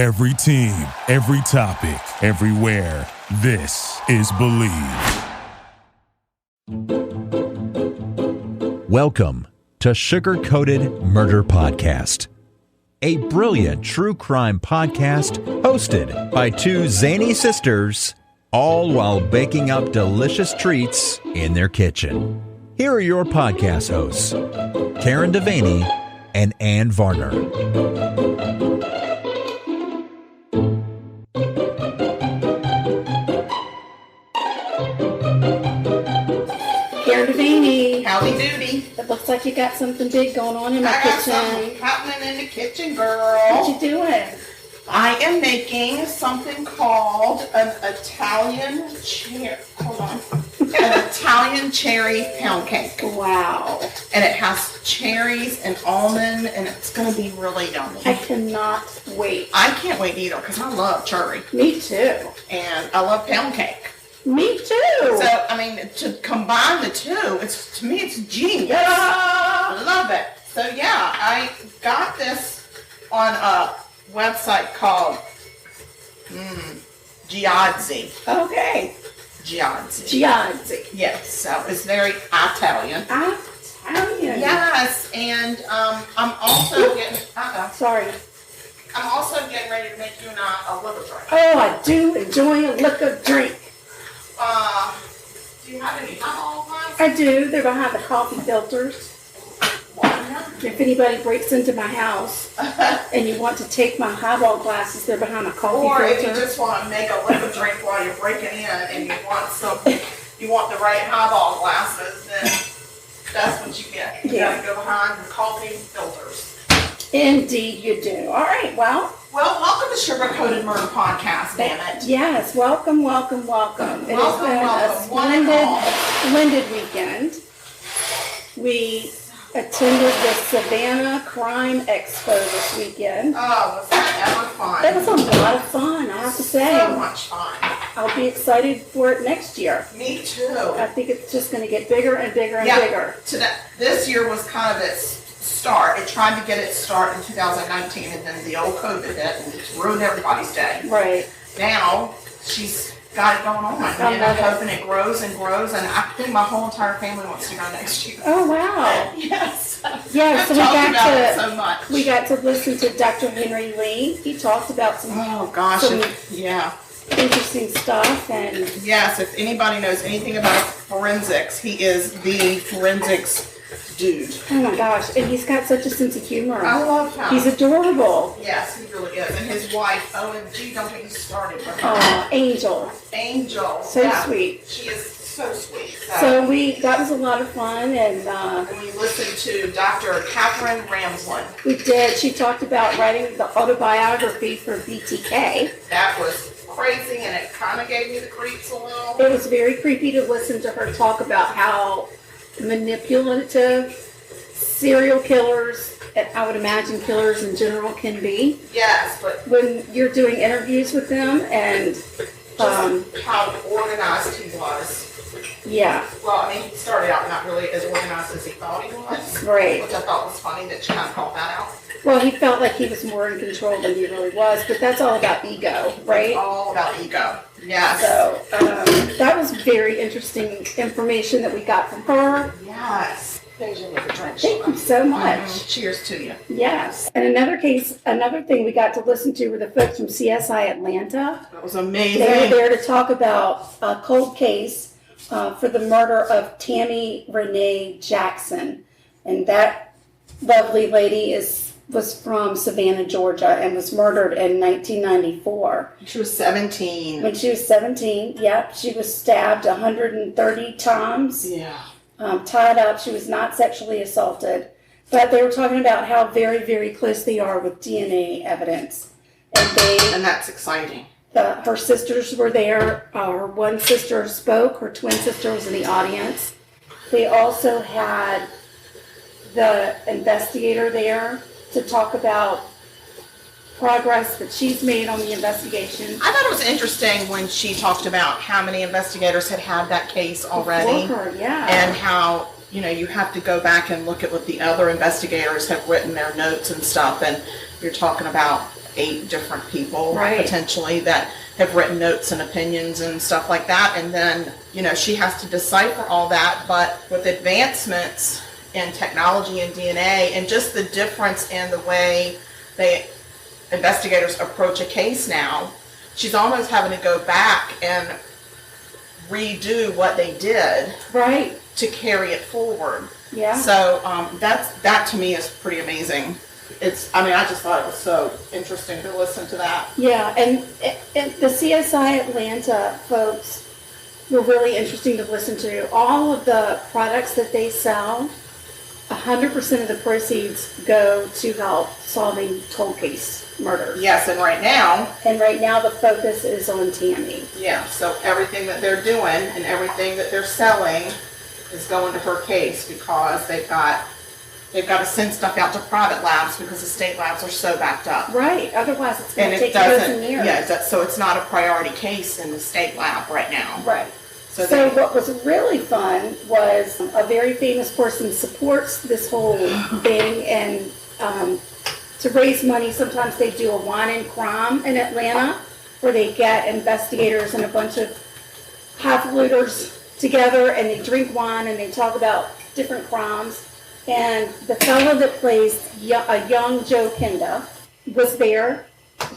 Every team, every topic, everywhere. This is Believe. Welcome to Sugar Coated Murder Podcast, a brilliant true crime podcast hosted by two zany sisters, all while baking up delicious treats in their kitchen. Here are your podcast hosts, Karen Devaney and Ann Varner. Karen Devaney. Howdy doody. It looks like you got something big going on in my I kitchen. got something happening in the kitchen, girl. What you doing? I am making something called an Italian Italian cherry pound cake. Wow. And it has cherries and almond, and it's going to be really yummy. I cannot wait. I can't wait either, because I love cherry. Me too. And I love pound cake. Me too. So, I mean, to combine the two, to me, it's genius. Yeah. I love it. So, yeah, I got this on a website called Giazzi. Okay. Giazzi. Yes, so it's very Italian. Italian. Yes, and I'm also getting. Sorry. I'm also getting ready to make you and I a liver drink. Oh, I do enjoy a liquor drink. Do you have any alcohol glasses? I do. They're behind the coffee filters. If anybody breaks into my house and you want to take my highball glasses, they're behind a coffee Or filter. if you just want to make a liver drink while you're breaking in and you want the right highball glasses, then that's what you get. You gotta go behind the coffee filters. Indeed you do. All right, well, welcome to Sugar Coated Murder Podcast, damn it. Yes, welcome. It has been a splendid weekend. We attended the Savannah Crime Expo this weekend. Oh, was that ever fun? That was a lot of fun, I have to say. So much fun. I'll be excited for it next year. Me too. I think it's just going to get bigger and bigger and bigger. This year was kind of its start. It tried to get its start in 2019, and then the old COVID hit and it's ruined everybody's day. Right. Now, she's got it going on. And I'm hoping it grows and grows, and I think my whole entire family wants to go next year. Oh, wow. Yes. Yeah, so we got to listen to Dr. Henry Lee. He talked about some interesting stuff. And yes, if anybody knows anything about forensics, he is the forensics dude. Oh my gosh, and he's got such a sense of humor. I love him. He's adorable. Yes, he really is. And his wife, OMG, don't get me started with her. Oh, Angel. So sweet. She is so sweet. So that was a lot of fun, and we listened to Dr. Catherine Ramsland. We did. She talked about writing the autobiography for BTK. That was crazy, and it kind of gave me the creeps a little. It was very creepy to listen to her talk about how manipulative serial killers, and I would imagine killers in general, can be. Yes, but when you're doing interviews with them and how organized he was. Yeah. Well, I mean, he started out not really as organized as he thought he was. Right. Which I thought was funny that she kind of called that out. Well, he felt like he was more in control than he really was, but that's all about ego, right? It's all about ego. Yes. So that was very interesting information that we got from her. Yes. Thank you so much. Cheers to you. Yes. And another thing we got to listen to were the folks from CSI Atlanta. That was amazing. They were there to talk about a cold case for the murder of Tammy Renee Jackson. And that lovely lady was from Savannah, Georgia, and was murdered in 1994. She was 17. When she was 17, yep. She was stabbed 130 times. Yeah. Tied up. She was not sexually assaulted. But they were talking about how very, very close they are with DNA evidence. And that's exciting. Her sisters were there. Her one sister spoke. Her twin sister was in the audience. They also had the investigator there to talk about progress that she's made on the investigation. I thought it was interesting when she talked about how many investigators had that case already. Before her, yeah. And how, you have to go back and look at what the other investigators have written, their notes and stuff. And you're talking about 8 different people Right. potentially that have written notes and opinions and stuff like that. And then, she has to decipher all that. But with advancements in technology and DNA and just the difference in the way investigators approach a case now, she's almost having to go back and redo what they did Right. to carry it forward. Yeah. So that to me is pretty amazing. I just thought it was so interesting to listen to that. Yeah, and the CSI Atlanta folks were really interesting to listen to. All of the products that they sell, 100% of the proceeds go to help solving cold case murders. Yes, and right now, the focus is on Tammy. yeah, so everything that they're doing and everything that they're selling is going to her case because they've got to send stuff out to private labs because the state labs are so backed up. Right, otherwise it's going And to it take years doesn't, and years. yeah, so it's not a priority case in the state lab right now. Right. So So what was really fun was a very famous person supports this whole thing, and to raise money, sometimes they do a wine and crime in Atlanta where they get investigators and a bunch of highfalutiners together and they drink wine and they talk about different crimes. And the fellow that plays a young Joe Kenda was there.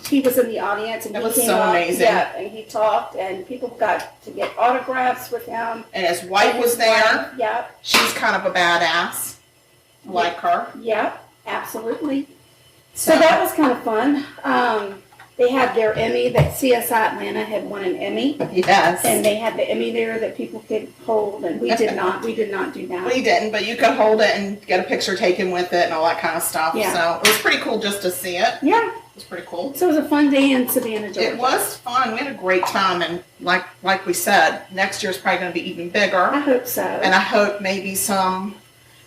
He was in the audience and That he was came so up, amazing. yeah, and he talked and people got to get autographs with him. And his wife was his there. wife, yeah, She's kind of a badass. I like her. yeah, absolutely. So that was kind of fun. They had their Emmy, that CSI Atlanta had won an Emmy, Yes. and they had the Emmy there that people could hold, and we did not do that. We didn't, but you could hold it and get a picture taken with it and all that kind of stuff. Yeah. So it was pretty cool just to see it. Yeah, It was pretty cool. so it was a fun day in Savannah, Georgia. It was fun. We had a great time, and like we said, next year's probably going to be even bigger. I hope so. And I hope maybe some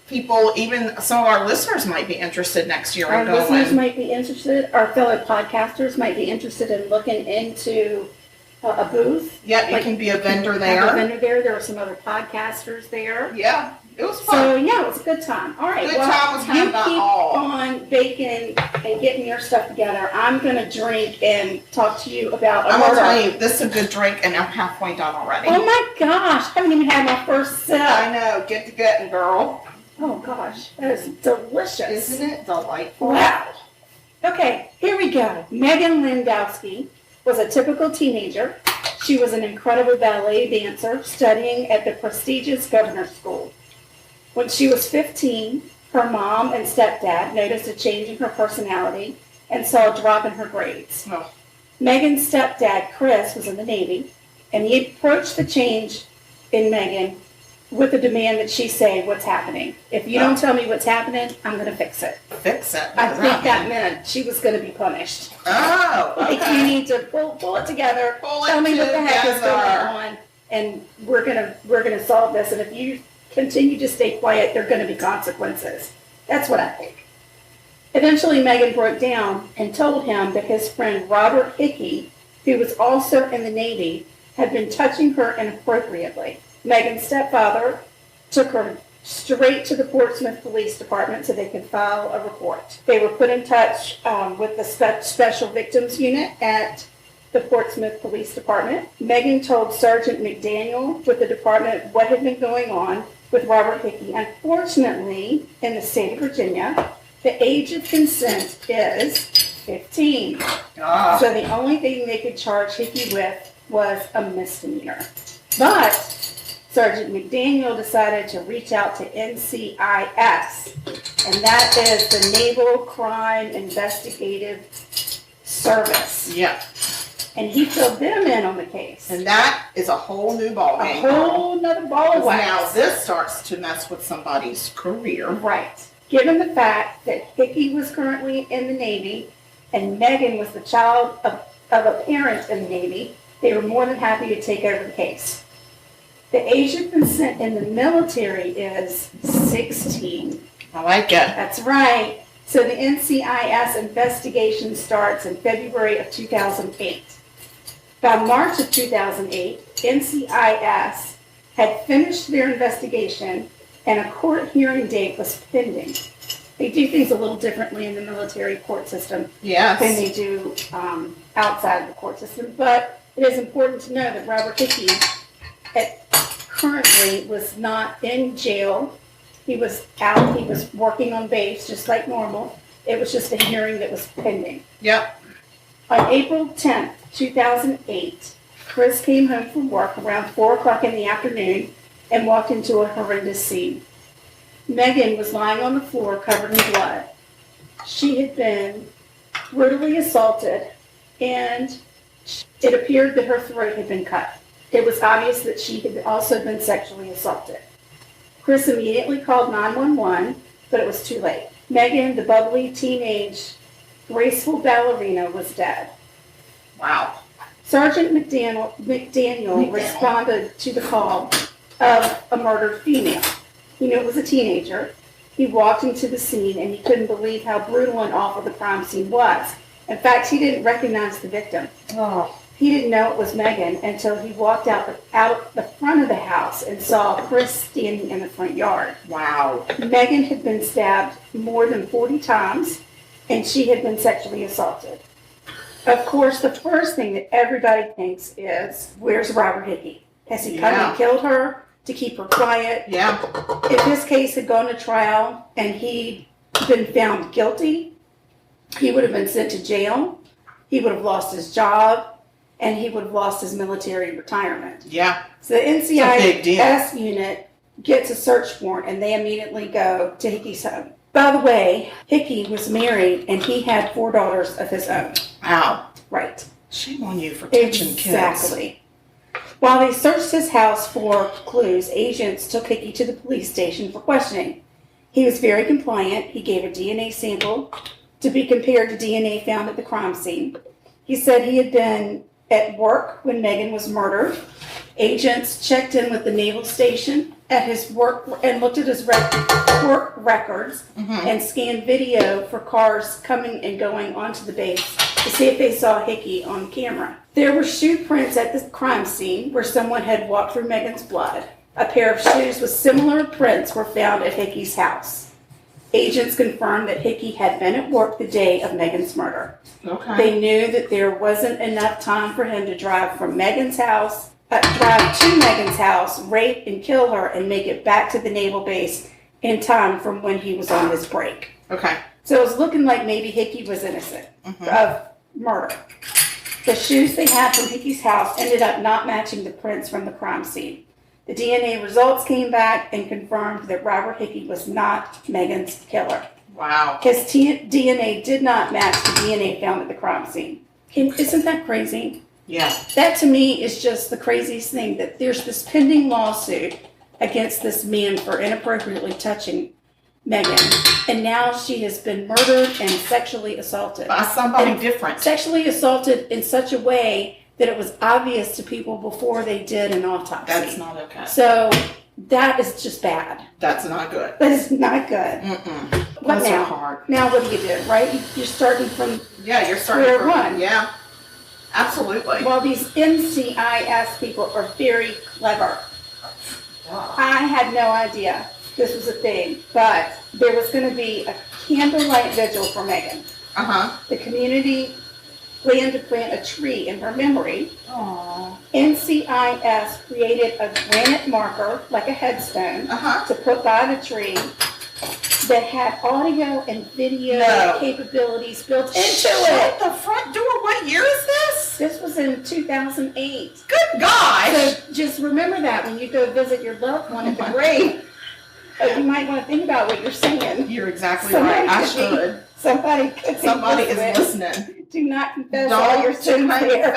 people, even some of our listeners, might be interested next year Our in going. listeners might be interested, our fellow podcasters might be interested in looking into a booth. Yeah, you Like, can be a vendor Have a there. vendor there. There were some other podcasters there. Yeah, it was fun. So yeah, it was a good time. All right, Good well, time was had you about keep all. on baking and getting your stuff together. I'm gonna drink and talk to you about a I'm going to murder. tell you, this is a good drink, and I'm halfway done already. Oh my gosh, I haven't even had my first sip. I know. Get to getting, girl. Oh gosh, that is delicious. Isn't it delightful? Wow. Okay, here we go. Meghan Landowski was a typical teenager. She was an incredible ballet dancer studying at the prestigious Governor's School. When she was 15, her mom and stepdad noticed a change in her personality and saw a drop in her grades. Oh. Meghan's stepdad, Chris, was in the Navy, and he approached the change in Meghan with the demand that she say what's happening. If you don't tell me what's happening, I'm going to fix it. Fix it. I think that meant she was going to be punished. Oh, Like, you okay. need to pull it together. Pull it Tell me what the heck is going together. on, and we're gonna solve this. And if you continue to stay quiet, there are going to be consequences. That's what I think. Eventually, Meghan broke down and told him that his friend Robert Hickey, who was also in the Navy, had been touching her inappropriately. Meghan's stepfather took her straight to the Portsmouth Police Department so they could file a report. They were put in touch with the Special Victims Unit at the Portsmouth Police Department. Meghan told Sergeant McDaniel with the department what had been going on with Robert Hickey. Unfortunately, in the state of Virginia, the age of consent is 15. Ah. So the only thing they could charge Hickey with was a misdemeanor. But Sergeant McDaniel decided to reach out to NCIS, and that is the Naval Crime Investigative Service. Yeah. And he filled them in on the case. And that is a whole new A ballgame. whole nother ball of wax. Now this starts to mess with somebody's career. Right. Given the fact that Hickey was currently in the Navy and Meghan was the child of a parent in the Navy, they were more than happy to take over the case. The age of consent in the military is 16. I like it. That's right. So the NCIS investigation starts in February of 2008. By March of 2008, NCIS had finished their investigation and a court hearing date was pending. They do things a little differently in the military court system Yes. than they do outside of the court system. But it is important to know that Robert Hickey currently was not in jail. He was out. He was working on base just like normal. It was just a hearing that was pending. Yep. On April 10th, 2008, Chris came home from work around 4 o'clock in the afternoon and walked into a horrendous scene. Meghan was lying on the floor covered in blood. She had been brutally assaulted, and it appeared that her throat had been cut. It was obvious that she had also been sexually assaulted. Chris immediately called 911, but it was too late. Meghan, the bubbly teenage, graceful ballerina, was dead. Wow. Sergeant McDaniel responded to the call of a murdered female. He knew it was a teenager. He walked into the scene and he couldn't believe how brutal and awful the crime scene was. In fact, he didn't recognize the victim. Oh. He didn't know it was Meghan until he walked out the front of the house and saw Chris standing in the front yard. Wow. Meghan had been stabbed more than 40 times, and she had been sexually assaulted. Of course, the first thing that everybody thinks is, where's Robert Hickey? Has he come and killed her to keep her quiet? Yeah. If this case had gone to trial and he'd been found guilty, he would have been sent to jail, he would have lost his job, and he would have lost his military retirement. Yeah. So the NCIS unit gets a search warrant, and they immediately go to Hickey's home. By the way, Hickey was married, and he had 4 daughters of his own. Wow. Right. Shame on you for touching kids. Exactly. While they searched his house for clues, agents took Hickey to the police station for questioning. He was very compliant. He gave a DNA sample to be compared to DNA found at the crime scene. He said he had been at work when Meghan was murdered. Agents checked in with the naval station at his work and looked at his work records and scanned video for cars coming and going onto the base to see if they saw Hickey on camera. There were shoe prints at the crime scene where someone had walked through Meghan's blood. A pair of shoes with similar prints were found at Hickey's house. Agents confirmed that Hickey had been at work the day of Meghan's murder. Okay. They knew that there wasn't enough time for him to drive from Meghan's house, drive to Meghan's house, rape and kill her, and make it back to the naval base in time from when he was on his break. Okay. So it was looking like maybe Hickey was innocent of murder. The shoes they had from Hickey's house ended up not matching the prints from the crime scene. The DNA results came back and confirmed that Robert Hickey was not Meghan's killer. Wow. His DNA did not match the DNA found at the crime scene. Isn't that crazy? Yeah. That to me is just the craziest thing, that there's this pending lawsuit against this man for inappropriately touching Meghan. And now she has been murdered and sexually assaulted. By somebody different. Sexually assaulted in such a way that it was obvious to people before they did an autopsy. That's not okay. So that is just bad. That's not good. That is not good. Mm-mm. What Those now? are hard. Now what do you do, right? You're starting from Yeah, you're starting square from one. Yeah. Absolutely. Well, these NCIS people are very clever. Wow. I had no idea this was a thing, but there was going to be a candlelight vigil for Meghan. Uh-huh. The community planned to plant a tree in her memory. Aww. NCIS created a granite marker, like a headstone, to put by the tree that had audio and video capabilities built into it. The front door. What year is this? This was in 2008. Good gosh. So just remember that when you go visit your loved one at the grave. You might want to think about what you're saying. You're exactly right. I should. Somebody could be is listening. Do not confess all your sins there.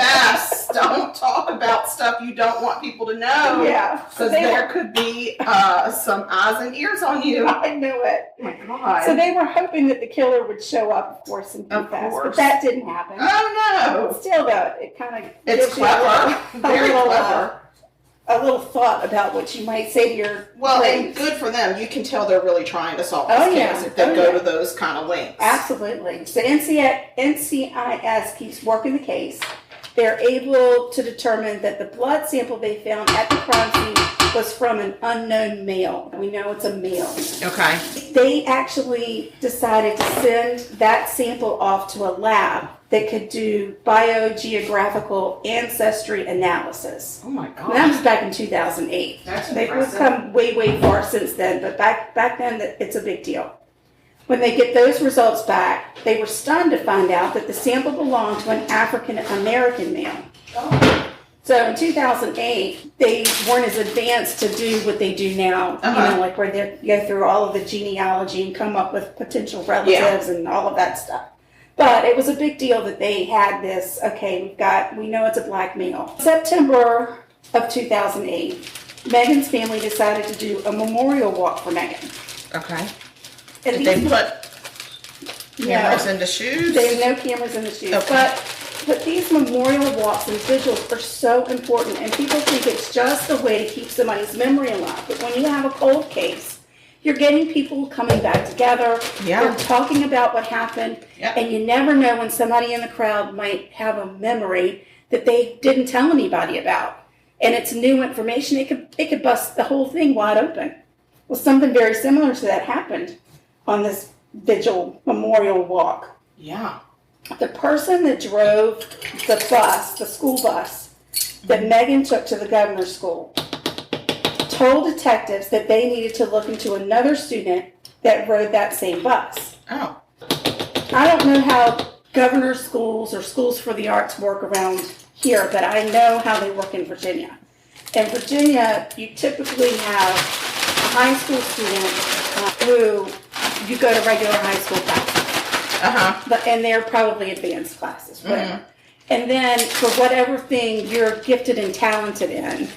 Don't talk about stuff you don't want people to know. Yeah. Because there could be some eyes and ears on you. I know it. Oh my God. So they were hoping that the killer would show up, of course, and confess. But that didn't happen. Oh no. Still though, it kind of It's clever. Very clever. A little thought about what you might say to your friends. And good for them. You can tell they're really trying to solve this case if they go to those kind of lengths. Absolutely. So NCIS keeps working the case. They're able to determine that the blood sample they found at the crime scene was from an unknown male. We know it's a male. Okay. They actually decided to send that sample off to a lab that could do biogeographical ancestry analysis. Oh my God. And that was back in 2008. That's They've impressive. come way far since then, but back then it's a big deal. When they get those results back, they were stunned to find out that the sample belonged to an African American male. Oh. So in 2008, they weren't as advanced to do what they do now, you know, like where they go through all of the genealogy and come up with potential relatives and all of that stuff. But it was a big deal that they had this, okay, we know it's a black male. September of 2008, Meghan's family decided to do a memorial walk for Meghan. Okay. And Did they put cameras in the shoes? There are no cameras in the shoes. Okay. But these memorial walks and vigils are so important, and people think it's just a way to keep somebody's memory alive. But when you have a cold case, you're getting people coming back together. Yeah. They're talking about what happened, Yep. and you never know when somebody in the crowd might have a memory that they didn't tell anybody about. And it's new information. It could bust the whole thing wide open. Well, something very similar to that happened on this vigil memorial walk. Yeah. The person that drove the bus, the school bus, that Meghan took to the governor's school, told detectives that they needed to look into another student that rode that same bus. Oh. I don't know how governor's schools or schools for the arts work around here, but I know how they work in Virginia. In Virginia, you typically have a high school student who you go to regular high school classes. And they're probably advanced classes, whatever. And then for whatever thing you're gifted and talented in,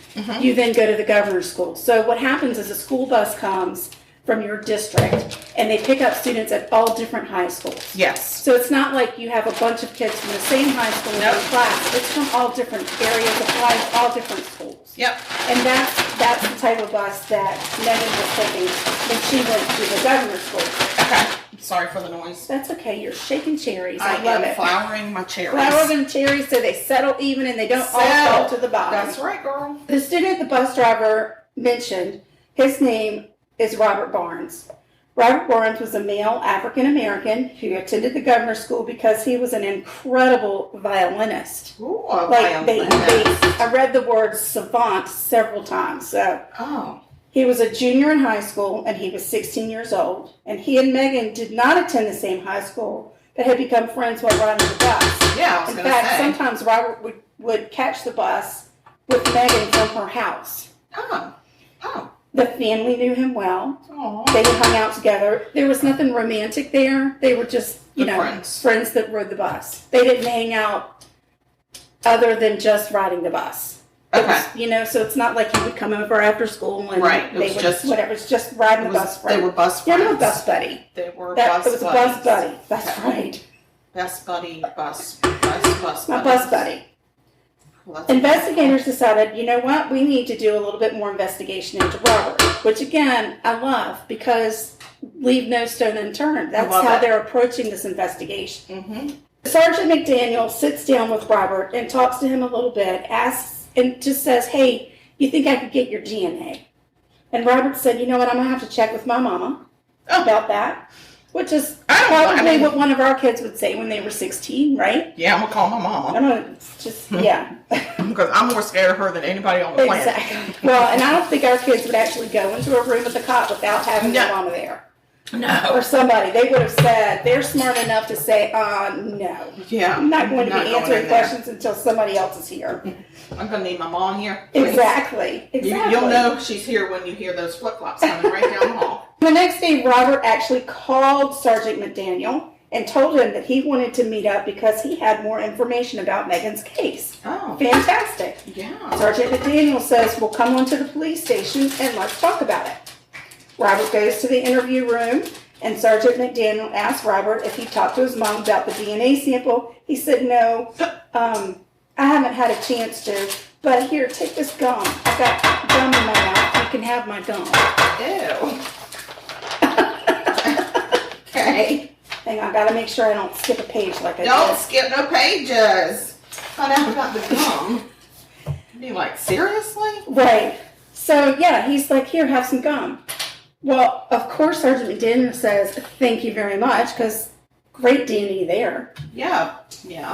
you then go to the governor's school. So what happens is a school bus comes from your district, and they pick up students at all different high schools. Yes. So it's not like you have a bunch of kids from the same high school in one class. It's from all different areas, applies to all different schools. Yep. And that's the type of bus that Meghan was taking when she went to the governor's school. Okay. Sorry for the noise. That's okay. You're shaking cherries. I I love am it. flouring my cherries. Flour them cherries so they settle even and they don't all fall to the bottom. That's right, girl. The student the bus driver mentioned, his name is Robert Barnes. Robert Barnes was a male African American who attended the governor's school because he was an incredible violinist. Ooh, I read the word savant several times. So he was a junior in high school and he was 16 years old. And he and Meghan did not attend the same high school, but had become friends while riding the bus. Yeah, I was in gonna fact, say. sometimes Robert would catch the bus with Meghan from her house. The family knew him well. They hung out together. There was nothing romantic there. They were just, friends that rode the bus. They didn't hang out other than just riding the bus. So it's not like he would come over after school and it's just riding the bus. They were bus friends. You're no bus buddy. They were It was buddies. a bus buddy. That's right. Best buddy, bus buddies. My bus buddy. Investigators decided, you know what, we need to do a little bit more investigation into Robert, which again, I love because leave no stone unturned. That's how they're approaching this investigation. Sergeant McDaniel sits down with Robert and talks to him a little bit, asks, and just says, hey, you think I could get your DNA? And Robert said, you know what, I'm going to have to check with my mama about that. Which is probably what one of our kids would say when they were 16, right? Yeah, I'm going to call my mama. I don't know, it's just, yeah. Because I'm more scared of her than anybody on the planet. Exactly. Well, and I don't think our kids would actually go into a room with a cop without having their mama there. No. Or somebody. They would have said, they're smart enough to say, no. Yeah. I'm not going to be answering questions until somebody else is here. I'm going to need my mom here. Exactly. You'll know she's here when you hear those flip-flops coming right down the hall. The next day, Robert actually called Sergeant McDaniel and told him that he wanted to meet up because he had more information about Meghan's case. Oh. Fantastic. Yeah. Sergeant McDaniel says, well, come on to the police station and let's talk about it. Robert goes to the interview room, and Sergeant McDaniel asked Robert if he talked to his mom about the DNA sample. He said, no, I haven't had a chance to, but here, take this gum. I've got gum in my mouth. You can have my gum. Ew. Okay. Hang on, I gotta make sure I don't skip a page like I did. Don't skip no pages. Find out about the gum. Be like, seriously? Right. So, yeah, he's like, here, have some gum. Well, of course, Sergeant McDaniel says, thank you very much, because great DNA there. Yeah.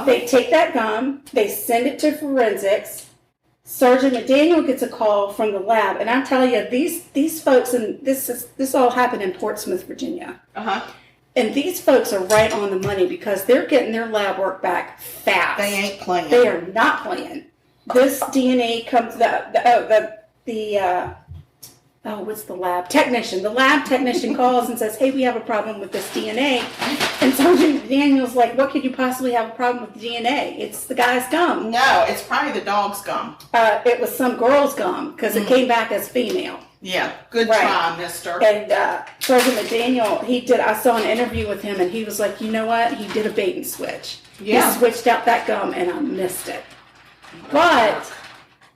They take that gum, they send it to forensics. Sergeant McDaniel gets a call from the lab, and I tell you, these folks, and this all happened in Portsmouth, Virginia. And these folks are right on the money because they're getting their lab work back fast. They ain't playing. They are not playing. This DNA comes what's the lab technician? The lab technician calls and says, "Hey, we have a problem with this DNA." And Sergeant Daniel's like, "What could you possibly have a problem with the DNA? It's the guy's gum." No, it's probably the dog's gum. It was some girl's gum because it came back as female. Yeah, good try, mister. And Sergeant McDaniel, I saw an interview with him, and he was like, you know what? He did a bait and switch. Yeah. He switched out that gum, and I missed it. But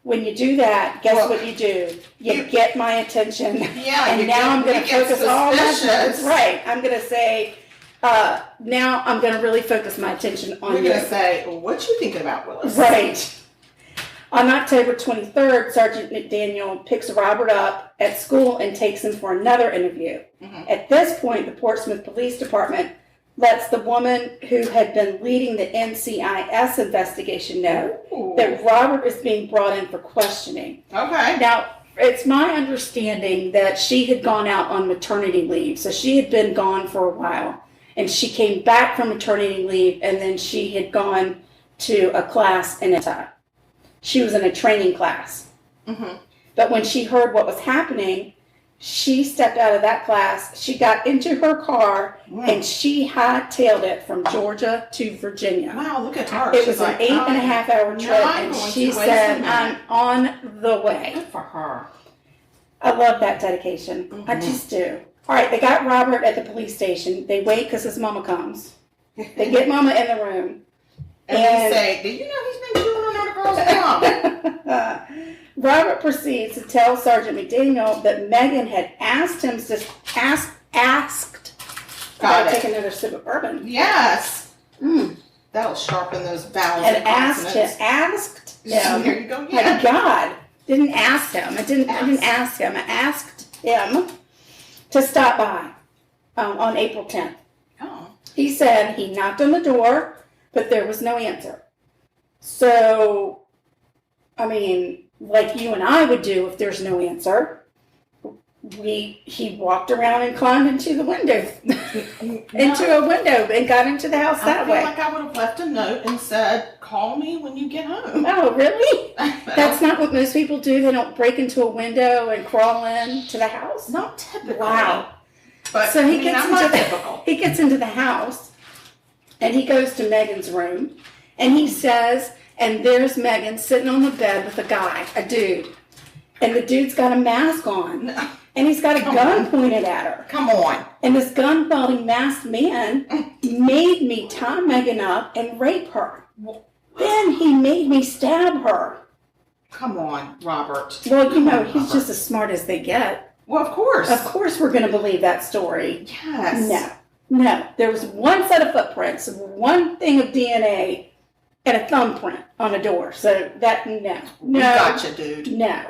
when you do that, guess what you do? You get my attention. Yeah. And now I'm going to focus all my attention. Right. I'm going to say, now I'm going to really focus my attention on you. You're going to say, what you thinking about, Willis? Right. On October 23rd, Sergeant McDaniel picks Robert up at school and takes him for another interview. At this point, the Portsmouth Police Department lets the woman who had been leading the NCIS investigation know that Robert is being brought in for questioning. Okay. Now, it's my understanding that she had gone out on maternity leave, so she had been gone for a while, and she came back from maternity leave, and then she had gone to a class in Utah. She was in a training class. But when she heard what was happening, she stepped out of that class. She got into her car, and she hightailed it from Georgia to Virginia. Wow, look at her. It was an 8.5 hour trip, and she said, I'm on the way. Good for her. I love that dedication. I just do. All right, they got Robert at the police station. They wait because his mama comes. They get mama in the room. And we say, did you know he's been chewing on another girl's gum? Robert proceeds to tell Sergeant McDaniel that Meghan had asked him to take another sip of bourbon. Yes. That'll sharpen those vowels and asked him. Here you go. Yeah. My God, didn't ask him. I didn't ask him. I asked him to stop by on April 10th. Oh. He said he knocked on the door, but there was no answer. So, I mean, like you and I would do if there's no answer, he walked around and climbed into the window, into a window, and got into the house that way. I feel like I would have left a note and said, call me when you get home. Oh, really? That's not what most people do. They don't break into a window and crawl into the house? Not typically. Wow. But so he gets into the house, and he goes to Meghan's room, and he says, and there's Meghan sitting on the bed with a guy, a dude. And the dude's got a mask on. And he's got a gun pointed at her. Come on. And this gun-wielding masked man made me tie Meghan up and rape her. Then he made me stab her. Come on, Robert. Well, you know, he's just as smart as they get. Well, of course. Of course we're going to believe that story. Yes. No. There was one set of footprints, one thing of DNA, and a thumbprint on a door. So that, no. We gotcha, dude. No.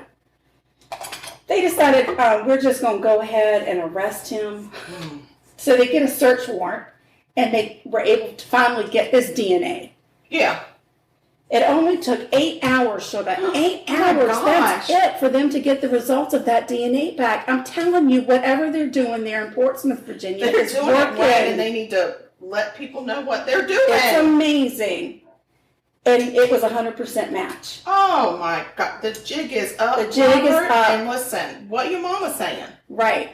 They decided, we're just going to go ahead and arrest him. So they get a search warrant, and they were able to finally get his DNA. Yeah. It only took 8 hours, Sugar. 8 hours. That's it for them to get the results of that DNA back. I'm telling you, whatever they're doing there in Portsmouth, Virginia, they're is doing working. It right, and they need to let people know what they're doing. It's amazing. And it was 100% match. Oh my God. The jig is up. The jig is up. And listen, what your mama saying? Right.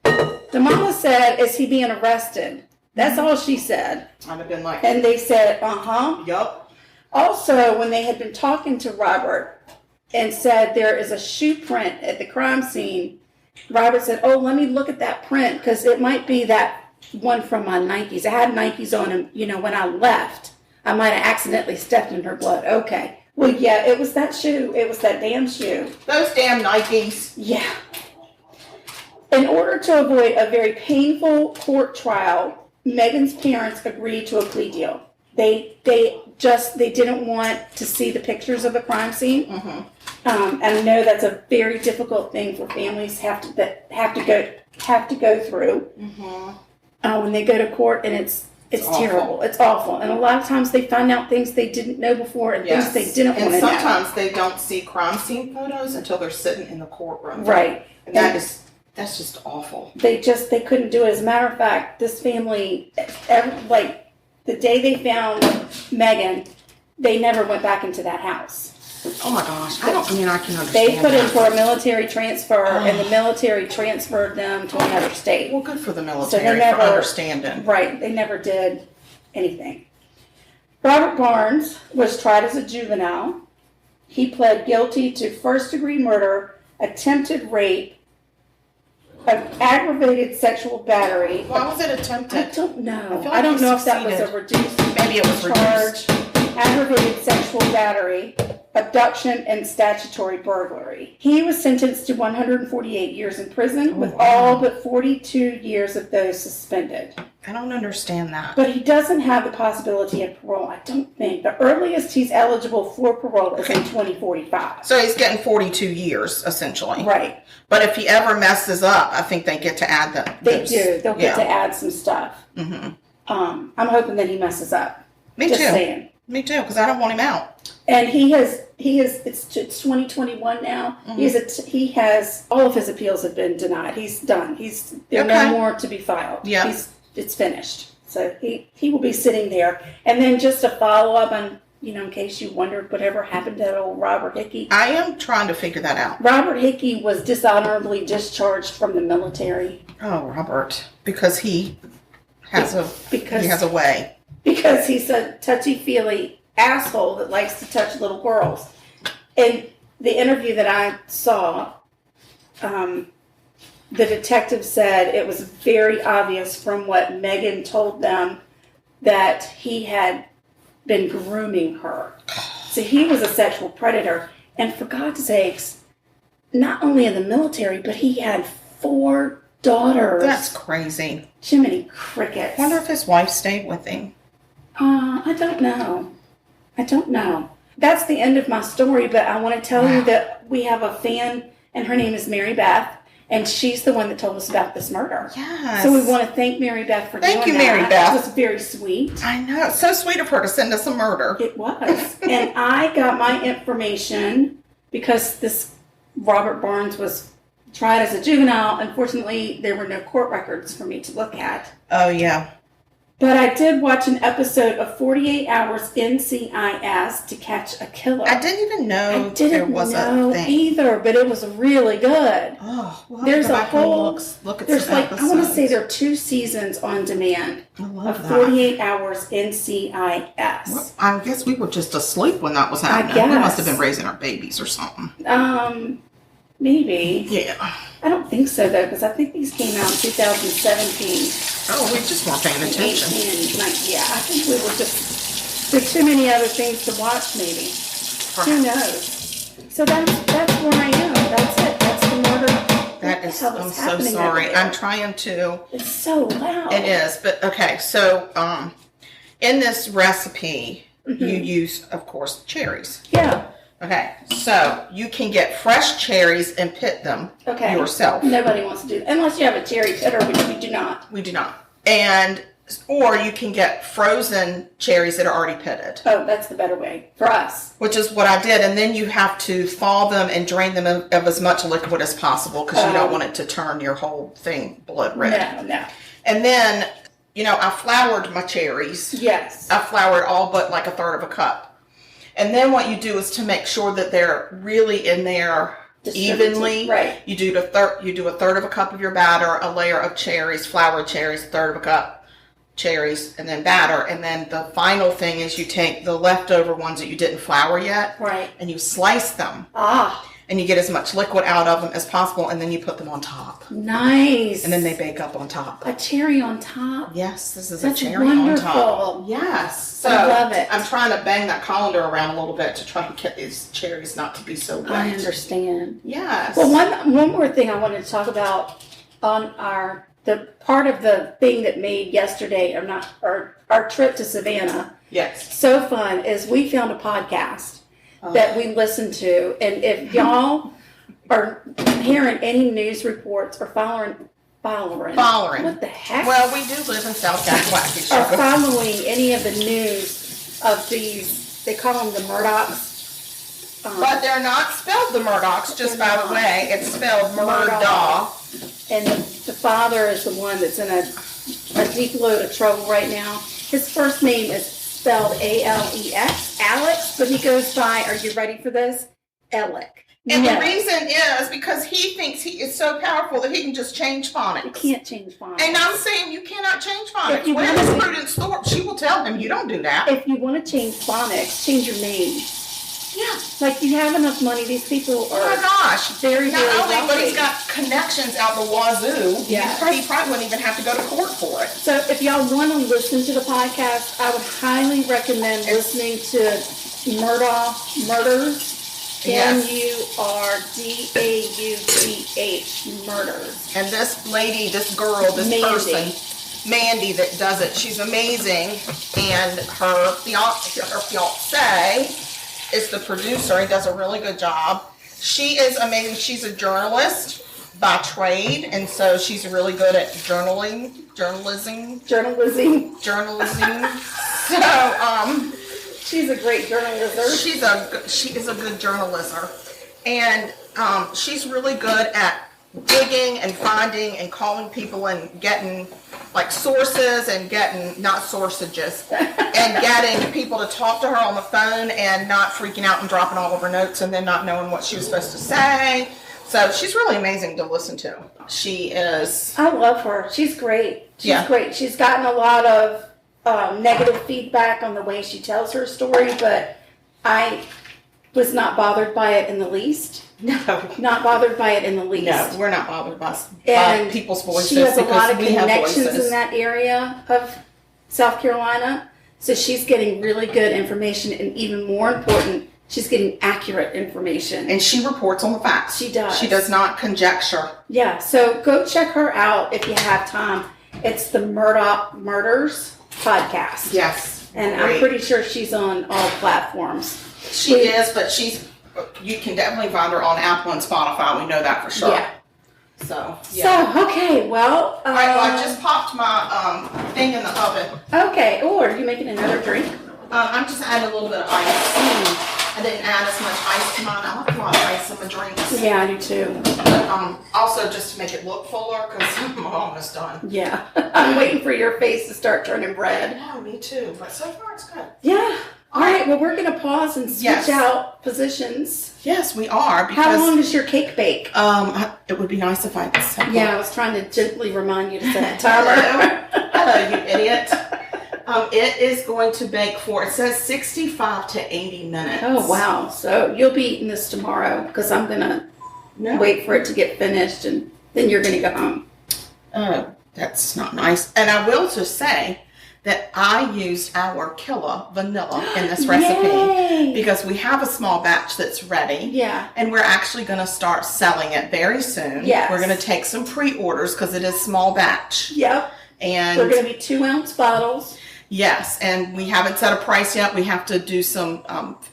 The mama said, is he being arrested? That's all she said. I'd have been like. And they said, uh-huh. Yup. Also, when they had been talking to Robert and said there is a shoe print at the crime scene, Robert said, oh, let me look at that print because it might be that one from my Nikes. I had Nikes on them, you know, when I left. I might have accidentally stepped in her blood. Okay. Well, yeah, it was that shoe. It was that damn shoe. Those damn Nikes. Yeah. In order to avoid a very painful court trial, Meghan's parents agreed to a plea deal. They didn't want to see the pictures of the crime scene. And I know that's a very difficult thing for families have to go through when they go to court, and it's terrible. It's awful. And a lot of times they find out things they didn't know before and things they didn't want to know. And sometimes they don't see crime scene photos until they're sitting in the courtroom. Right. And that's just awful. They couldn't do it. As a matter of fact, this family, like the day they found Meghan, they never went back into that house. Oh my gosh. I can understand. They put in for a military transfer, and the military transferred them to another state. Well, good for the military So they never, for understanding. Right. They never did anything. Robert Barnes was tried as a juvenile. He pled guilty to first-degree murder, attempted rape, aggravated sexual battery. Why was it attempted? I don't know. I don't know if that was a reduced Maybe it was charge. Aggravated sexual battery, abduction, and statutory burglary. He was sentenced to 148 years in prison, with all but 42 years of those suspended. I don't understand that. But he doesn't have the possibility of parole, I don't think. The earliest he's eligible for parole is in 2045. So he's getting 42 years, essentially. Right. But if he ever messes up, I think they get to add them. They do. They'll get to add some stuff. Mm-hmm. I'm hoping that he messes up. Me Just too. saying. Me too, because I don't want him out. And it's 2021 now. Mm-hmm. He has, all of his appeals have been denied. He's done. There are no more to be filed. Yeah. It's finished. So he will be sitting there. And then just a follow-up on, in case you wondered whatever happened to that old Robert Hickey. I am trying to figure that out. Robert Hickey was dishonorably discharged from the military. Oh, Robert. Because he has a way. Because he's a touchy-feely asshole that likes to touch little girls. In the interview that I saw, the detective said it was very obvious from what Meghan told them that he had been grooming her. So he was a sexual predator. And for God's sakes, not only in the military, but he had 4 daughters. That's crazy. Jiminy crickets. I wonder if his wife stayed with him. I don't know. That's the end of my story, but I want to tell you that we have a fan, and her name is Mary Beth, and she's the one that told us about this murder. Yes. So we want to thank Mary Beth for doing that. Thank you, Mary Beth. It was very sweet. I know. It's so sweet of her to send us a murder. It was. And I got my information because this Robert Barnes was tried as a juvenile. Unfortunately, there were no court records for me to look at. Oh, yeah. But I did watch an episode of 48 Hours NCIS to catch a killer. I didn't even know there was a thing. Either, but it was really good. Oh, well, there's a whole look at there's some episodes. I want to say there are 2 seasons on demand of 48 Hours NCIS. Well, I guess we were just asleep when that was happening. I guess. We must have been raising our babies or something. Maybe. Yeah. I don't think so though, because I think these came out in 2017. Oh, we just weren't paying attention. 18, yeah, I think we were just, there's too many other things to watch maybe. Who knows? So that's where I am. That's it. That's the murder. That is, I'm so sorry. I'm trying to. It's so loud. It is, but okay. So, in this recipe, you use, of course, cherries. Yeah. Okay, so you can get fresh cherries and pit them yourself. Nobody wants to do that. Unless you have a cherry pitter, which we do not. We do not. Or you can get frozen cherries that are already pitted. Oh, that's the better way for us. Which is what I did. And then you have to thaw them and drain them of as much liquid as possible because you don't want it to turn your whole thing blood red. No. And then, I floured my cherries. Yes. I floured all but like 1/3 of a cup. And then what you do is to make sure that they're really in there evenly. Right. You do 1/3 of a cup of your batter, a layer of cherries, floured cherries, 1/3 of a cup cherries, and then batter. And then the final thing is you take the leftover ones that you didn't flour yet. Right. And you slice them. And you get as much liquid out of them as possible, and then you put them on top. Nice. And then they bake up on top. A cherry on top? Yes, this is That's a cherry wonderful. on top. Yes. So I love it. I'm trying to bang that colander around a little bit to try to get these cherries not to be so wet. I understand. Yes. Well, one more thing I wanted to talk about on the part of the thing that made yesterday, our trip to Savannah. Yes. So fun is we found a podcast. that we listen to. And if y'all are hearing any news reports or following. What the heck? Well, we do live in South Carolina. Or following any of the news of these, they call them the Murdochs. But they're not spelled the Murdochs, just by the way. It's spelled Murdaugh. And the father is the one that's in a deep load of trouble right now. His first name is spelled A-L-E-X, Alex, but he goes by, are you ready for this? Alec. And the reason is because he thinks he is so powerful that he can just change phonics. You can't change phonics. And I'm saying you cannot change phonics. Where is Prudence Thorpe? She will tell him you don't do that. If you want to change phonics, change your name. Yeah. Like, you have enough money. These people are oh my gosh. very, very Not only, wealthy. but he's got connections out the wazoo. Yeah. He probably wouldn't even have to go to court for it. So if y'all want to listen to the podcast, I would highly recommend listening to Murdaugh Murders. Yes. M-U-R-D-A-U-G-H, Murders. And this lady, this girl, this person, Mandy, that does it, she's amazing. And her fiance is the producer. He does a really good job. She is amazing. She's a journalist by trade, and so she's really good at journalism. So, she's a great journalist. She is a good journalist, and she's really good at digging and finding and calling people and getting like sources and getting not sourcages and getting people to talk to her on the phone and not freaking out and dropping all of her notes and then not knowing what she was supposed to say. So she's really amazing to listen to. She is. I love her. She's great. She's great. She's gotten a lot of negative feedback on the way she tells her story, but I was not bothered by it in the least. No. Not bothered by it in the least. No, we're not bothered by people's voices. She has a lot of we have connections voices in that area of South Carolina, so she's getting really good information, and even more important, she's getting accurate information. And she reports on the facts. She does. She does not conjecture. Yeah, so go check her out if you have time. It's the Murdaugh Murders podcast. Yes. And great. I'm pretty sure she's on all platforms. She is, but you can definitely find her on Apple and Spotify. We know that for sure. Yeah. So, okay, well. All right, well, I just popped my thing in the oven. Okay. Oh, are you making another drink? I'm just adding a little bit of ice. I didn't add as much ice to mine. I like a lot of ice in my drinks. Yeah, I do too. But also just to make it look fuller because I'm almost done. Yeah. I'm waiting for your face to start turning red. Yeah, me too. But so far it's good. Yeah. All right. Well, we're going to pause and switch out positions. Yes, we are. Because, how long does your cake bake? It would be nice if I could set Yeah, I was trying to gently remind you to set a timer. Hello, you idiot. It is going to bake for, it says 65 to 80 minutes. Oh, wow. So you'll be eating this tomorrow because I'm going to wait for it to get finished and then you're going to go home. Oh, that's not nice. And I will just say that I used our killer vanilla in this recipe because we have a small batch that's ready. Yeah. And we're actually going to start selling it very soon. Yes. We're going to take some pre-orders because it is small batch. Yep. And they're going to be 2-ounce bottles. Yes, and we haven't set a price yet. We have to do some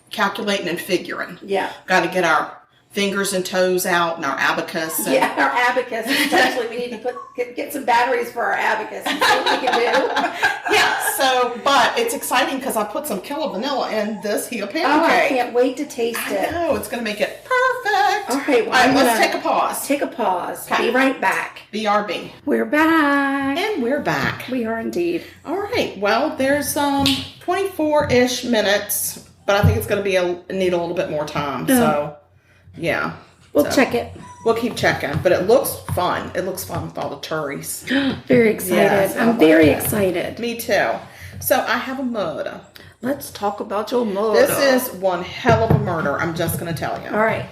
calculating and figuring. Yeah. Got to get our fingers and toes out and our abacus. And yeah, our abacus. Especially, we need to get some batteries for our abacus and see what we can do. Yeah, but it's exciting because I put some killer vanilla in this here pancake. Oh, I can't wait to taste it. I know, it's going to make it perfect. Okay, well, all right, let's take a pause. Take a pause. Okay. Be right back. BRB. We're back. And we're back. We are indeed. All right, well, there's 24-ish minutes, but I think it's going to need a little bit more time, so... Yeah. We'll check it. We'll keep checking. But it looks fun. It looks fun with all the turries. Very excited. Yes, I'm very excited. Me too. So I have a murder. Let's talk about your murder. This is one hell of a murder. I'm just going to tell you. All right.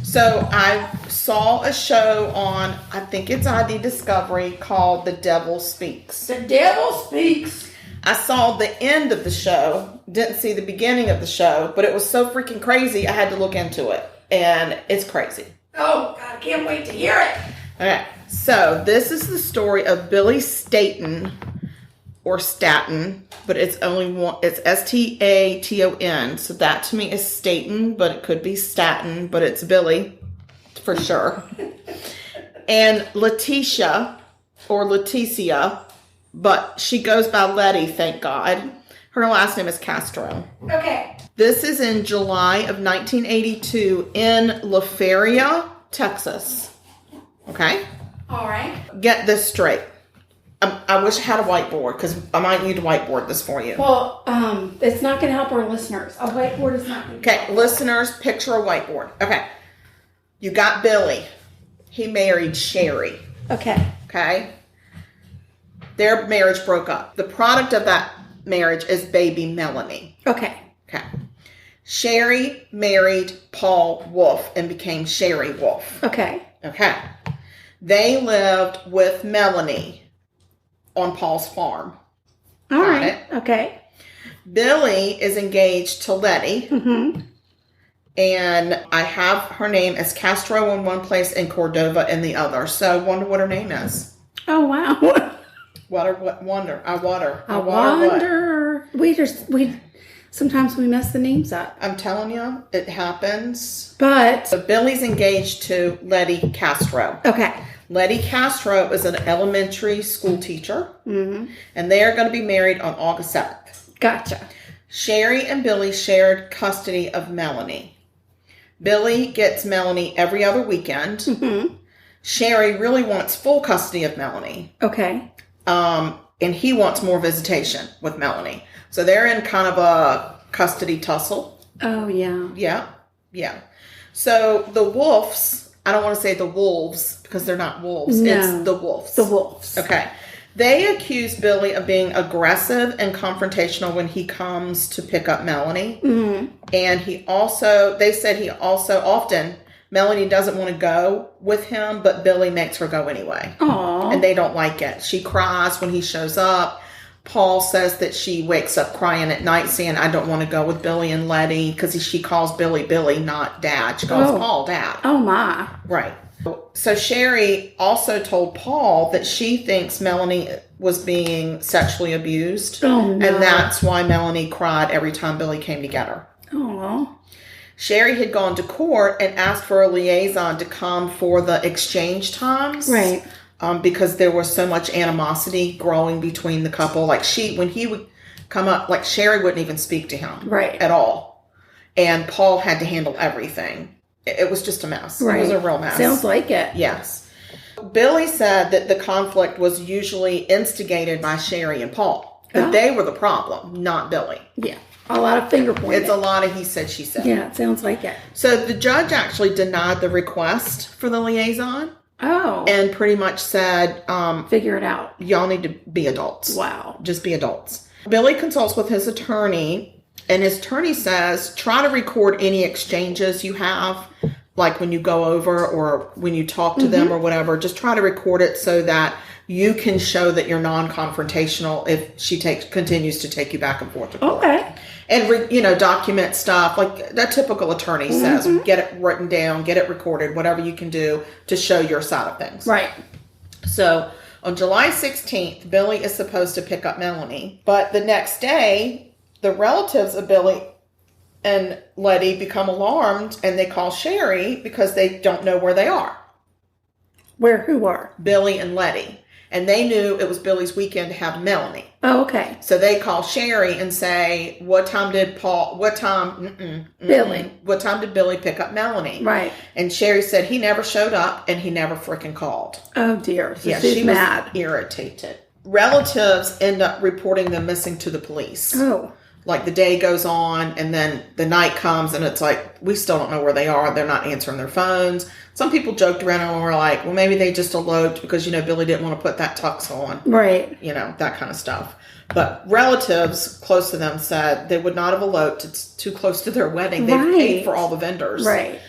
So I saw a show on, I think it's ID Discovery, called The Devil Speaks. The Devil Speaks. I saw the end of the show. Didn't see the beginning of the show. But it was so freaking crazy, I had to look into it. And it's crazy. Oh, God, I can't wait to hear it. Okay, so this is the story of Billy Staton, or Staton, but it's only one. It's Staton. So that to me is Staton, but it could be Staton, but it's Billy for sure. And Leticia or Leticia, but she goes by Letty, thank God. Her last name is Castro. Okay. This is in July of 1982 in LaFeria, Texas. Okay? All right. Get this straight. I wish I had a whiteboard because I might need to whiteboard this for you. Well, it's not going to help our listeners. A whiteboard is not going to Okay, listeners, picture a whiteboard. Okay. You got Billy. He married Sherry. Okay. Okay? Their marriage broke up. The product of that marriage is baby Melanie. Okay. Okay. Sherry married Paul Wolf and became Sherry Wolf. Okay. Okay. They lived with Melanie on Paul's farm. All Got right. it? Okay. Billy is engaged to Letty. Mm-hmm. And I have her name as Castro in one place and Cordova in the other. So I wonder what her name is. Oh, wow. I wonder. Sometimes we mess the names up. I'm telling you, it happens. But, So Billy's engaged to Letty Castro. okay. Letty Castro is an elementary school teacher. Mm-hmm. And they are going to be married on August 7th. Gotcha. Sherry and Billy shared custody of Melanie. Billy gets Melanie every other weekend. Mm-hmm. Sherry really wants full custody of Melanie. Okay. And he wants more visitation with Melanie. So they're in kind of a custody tussle. Oh, yeah. Yeah. So the Wolves, I don't want to say the Wolves because they're not wolves. No. It's the Wolves. The Wolves. Okay. They accuse Billy of being aggressive and confrontational when he comes to pick up Melanie. Mm-hmm. And they said he also often, Melanie doesn't want to go with him, but Billy makes her go anyway. Aww. And they don't like it. She cries when he shows up. Paul says that she wakes up crying at night saying, I don't want to go with Billy and Letty because she calls Billy Billy, not Dad. She calls Paul Dad. Oh, my. Right. So Sherry also told Paul that she thinks Melanie was being sexually abused. Oh, no. And that's why Melanie cried every time Billy came to get her. Oh. Sherry had gone to court and asked for a liaison to come for the exchange times. Right. Because there was so much animosity growing between the couple. Like when he would come up, like Sherry wouldn't even speak to him. Right. At all. And Paul had to handle everything. It was just a mess. Right. It was a real mess. Sounds like it. Yes. Billy said that the conflict was usually instigated by Sherry and Paul. That they were the problem, not Billy. Yeah. A lot of finger pointing. It's a lot of he said, she said. Yeah, it sounds like it. So the judge actually denied the request for the liaison. Oh. And pretty much said, figure it out. y'all need to be adults. Wow. Just be adults. Billy consults with his attorney, and his attorney says, try to record any exchanges you have, like when you go over or when you talk to them or whatever. Just try to record it so that you can show that you're non-confrontational if she continues to take you back and forth to court. Okay. And, document stuff like that typical attorney says. Get it written down, get it recorded, whatever you can do to show your side of things. Right. So on July 16th, Billy is supposed to pick up Melanie. But the next day, the relatives of Billy and Letty become alarmed and they call Sherry because they don't know where they are. Who are? Billy and Letty. And they knew it was Billy's weekend to have Melanie. Oh, okay. So they call Sherry and say, what time did Billy pick up Melanie? Right. And Sherry said he never showed up and he never freaking called. Oh, dear. So Yeah, she's she mad. was irritated. Relatives end up reporting them missing to the police. Oh. Like the day goes on and then the night comes and it's like, we still don't know where they are. They're not answering their phones. Some people joked around and were like, well, maybe they just eloped because, Billy didn't want to put that tux on. Right. That kind of stuff. But relatives close to them said they would not have eloped. It's too close to their wedding. They've paid for all the vendors. Right.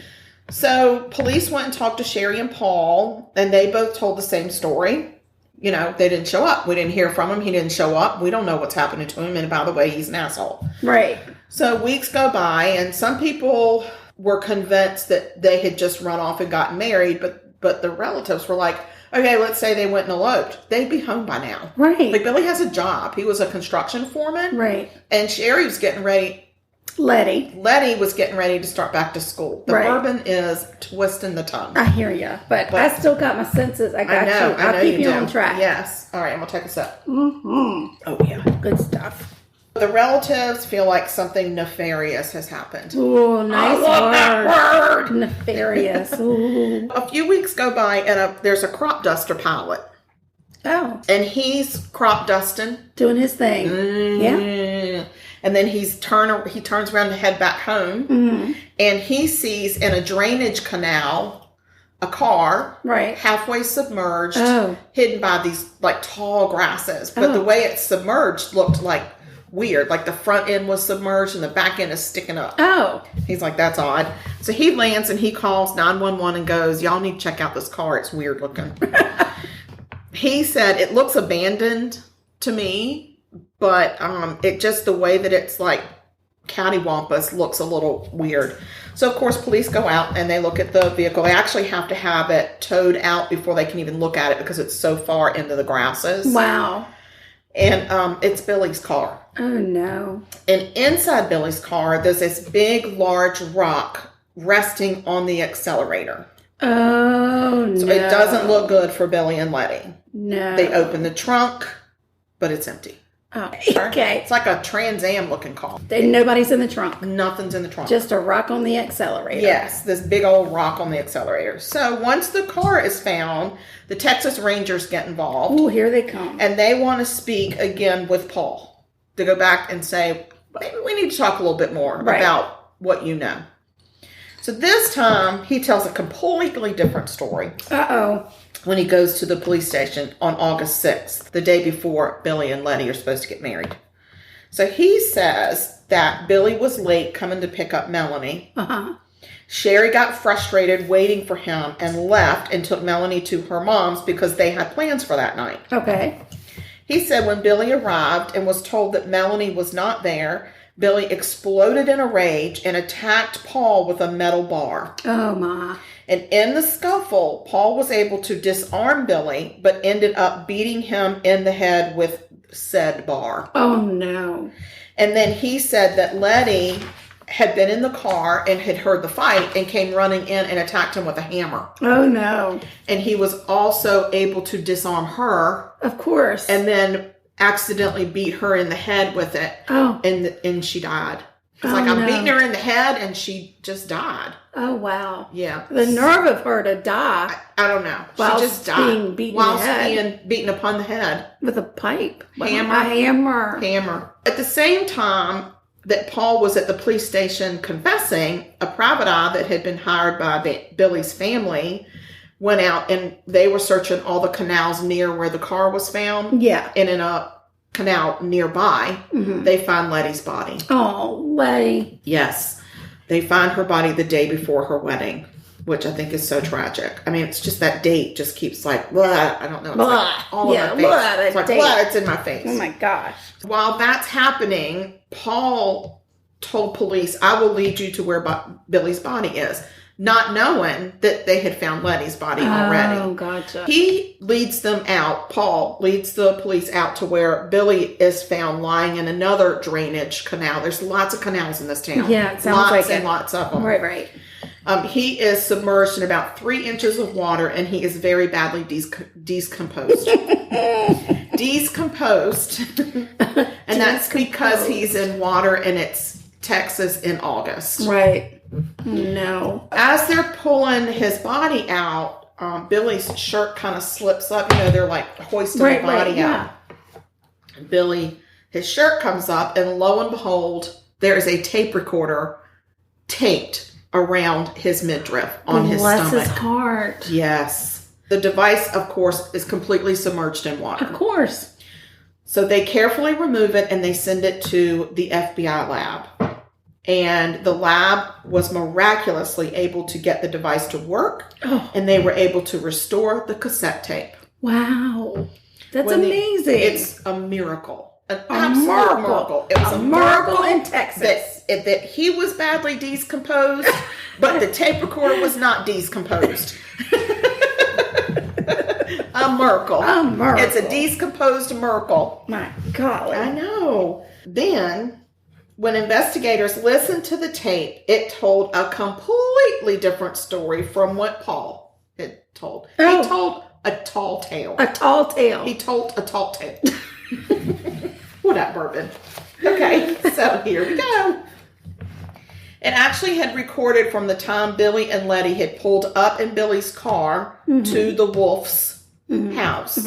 So police went and talked to Sherry and Paul and they both told the same story. They didn't show up. We didn't hear from him. He didn't show up. We don't know what's happening to him. And by the way, he's an asshole. Right. So weeks go by and some people were convinced that they had just run off and gotten married. But the relatives were like, Okay, let's say they went and eloped. They'd be home by now. Right. Like, Billy has a job. He was a construction foreman. Right. And Sherry was getting ready. Letty was getting ready to start back to school. The bourbon is twisting the tongue. I hear you. But I still got my senses. I got you. I'll keep you on track. Yes. All right, I'm going to take a sip. Mm-hmm. Oh, yeah. Good stuff. The relatives feel like something nefarious has happened. Ooh, nice word. Nefarious. Ooh. A few weeks go by and there's a crop duster pilot. Oh. And he's crop dusting. Doing his thing. Yeah. And then he turns around to head back home. Mm-hmm. And he sees in a drainage canal a car halfway submerged, hidden by these like tall grasses. But the way it's submerged looked like weird. Like the front end was submerged and the back end is sticking up. Oh. He's like, that's odd. So he lands and he calls 911 and goes, y'all need to check out this car. It's weird looking. He said it looks abandoned to me, but it just the way that it's like cattywampus looks a little weird. So of course police go out and they look at the vehicle. They actually have to have it towed out before they can even look at it because it's so far into the grasses. Wow. And it's Billy's car. Oh, no. And inside Billy's car, there's this big, large rock resting on the accelerator. Oh, no. So it doesn't look good for Billy and Letty. No. They open the trunk, but it's empty. Oh, okay. It's like a Trans Am looking car. Nobody's in the trunk. Nothing's in the trunk. Just a rock on the accelerator. Yes, this big old rock on the accelerator. So once the car is found, the Texas Rangers get involved. Oh, here they come. And they want to speak again with Paul to go back and say, maybe we need to talk a little bit more about what you know. So this time, he tells a completely different story. Uh-oh. When he goes to the police station on August 6th, the day before Billy and Letty are supposed to get married. So he says that Billy was late coming to pick up Melanie. Uh-huh. Sherry got frustrated waiting for him and left and took Melanie to her mom's because they had plans for that night. Okay. He said when Billy arrived and was told that Melanie was not there, Billy exploded in a rage and attacked Paul with a metal bar. Oh, my. And in the scuffle, Paul was able to disarm Billy, but ended up beating him in the head with said bar. Oh, no. And then he said that Letty had been in the car and had heard the fight and came running in and attacked him with a hammer. Oh, no. And he was also able to disarm her. Of course. And then accidentally beat her in the head with it. Oh. And she died. It's like, I'm beating her in the head and she just died. Oh, wow. Yeah. The nerve of her to die. I don't know. She just died. Being beaten whilst in the head. being beaten upon the head. With a pipe. Hammer. At the same time that Paul was at the police station confessing, a private eye that had been hired by Billy's family went out and they were searching all the canals near where the car was found. Yeah. And in a canal nearby, they find Letty's body. Oh, Letty. Yes. They find her body the day before her wedding, which I think is so tragic. I mean, it's just that date just keeps like, blah, I don't know. It's like all in my face. Blah, it's like, blah, it's in my face. Oh, my gosh. While that's happening, Paul told police, I will lead you to where Billy's body is, not knowing that they had found Letty's body already. Oh, gotcha. He leads them out. Paul leads the police out to where Billy is found lying in another drainage canal. There's lots of canals in this town. Yeah, it sounds like it. Lots of them. Right. He is submerged in about 3 inches of water, and he is very badly decomposed. Decomposed. And that's because he's in water, and it's Texas in August. Right. No. As they're pulling his body out, Billy's shirt kind of slips up. You know, they're like hoisting the body out. Billy, his shirt comes up, and lo and behold, there is a tape recorder taped around his midriff on his stomach. Bless his heart. Yes. The device, of course, is completely submerged in water. Of course. So they carefully remove it, and they send it to the FBI lab. And the lab was miraculously able to get the device to work, and they were able to restore the cassette tape. Wow. That's amazing. It's a miracle. An absolute miracle. It was a miracle in Texas. That he was badly decomposed, but the tape recorder was not decomposed. A Merkel. A Merkel. It's a decomposed Merkel. My God. I know. Then, when investigators listened to the tape, it told a completely different story from what Paul had told. Oh. He told a tall tale. A tall tale. He told a tall tale. What up, Bourbon? Okay, so here we go. It actually had recorded from the time Billy and Letty had pulled up in Billy's car to the Wolf's house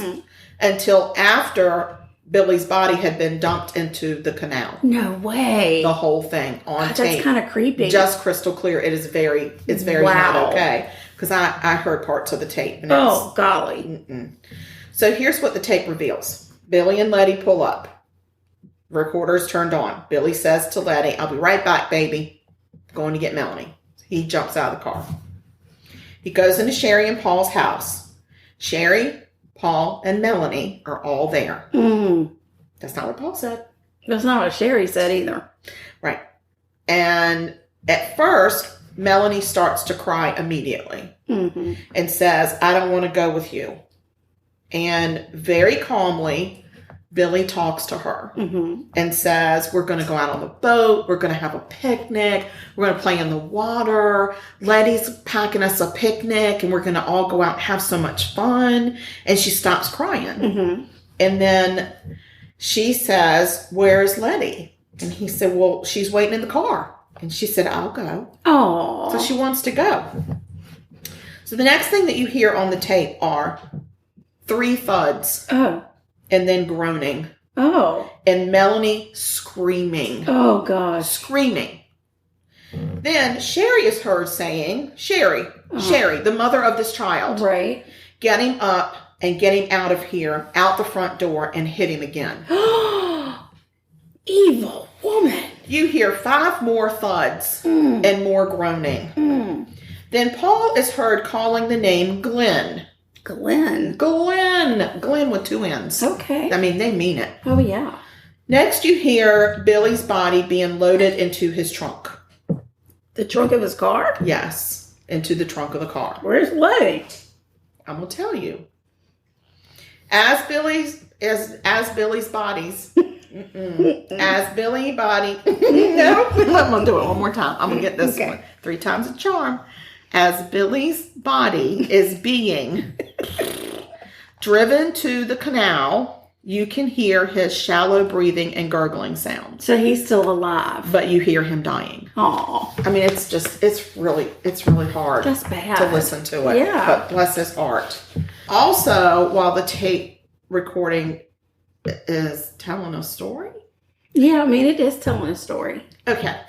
until after Billy's body had been dumped into the canal. No way. The whole thing on tape. That's kind of creepy. Just crystal clear. It's very not okay. Because I heard parts of the tape. And oh, golly. So here's what the tape reveals. Billy and Letty pull up. Recorder's turned on. Billy says to Letty, "I'll be right back, baby. Going to get Melanie." He jumps out of the car. He goes into Sherry and Paul's house. Sherry, Paul, and Melanie are all there. That's not what Paul said. That's not what Sherry said either. Right. And at first, Melanie starts to cry immediately and says, "I don't want to go with you." And very calmly, Billy talks to her and says, "We're going to go out on the boat. We're going to have a picnic. We're going to play in the water. Letty's packing us a picnic and we're going to all go out and have so much fun." And she stops crying. And then she says, "Where's Letty?" And he said, "Well, she's waiting in the car." And she said, "I'll go." Oh. So she wants to go. So the next thing that you hear on the tape are 3 thuds. Oh. And then groaning. Oh. And Melanie screaming. Oh, gosh. Screaming. Then Sherry is heard saying, Sherry, the mother of this child. Right. Get him up and get him out of here, out the front door, and hit him again. Evil woman. You hear 5 more thuds and more groaning. Then Paul is heard calling the name Glenn. Glenn with 2 N's. Okay. I mean, they mean it. Oh, yeah. Next, you hear Billy's body being loaded into his trunk. The trunk of his car? Yes, into the trunk of the car. Where's Letty? I'm gonna tell you. As Billy's bodies. As Billy body. No, I'm gonna do it one more time. I'm gonna get this one. 3 times a charm. As Billy's body is being driven to the canal, you can hear his shallow breathing and gurgling sounds. So he's still alive. But you hear him dying. Oh. I mean, it's really hard. That's bad. To listen to it. Yeah. But bless his heart. Also, while the tape recording is telling a story. Yeah, I mean, it is telling a story. Okay.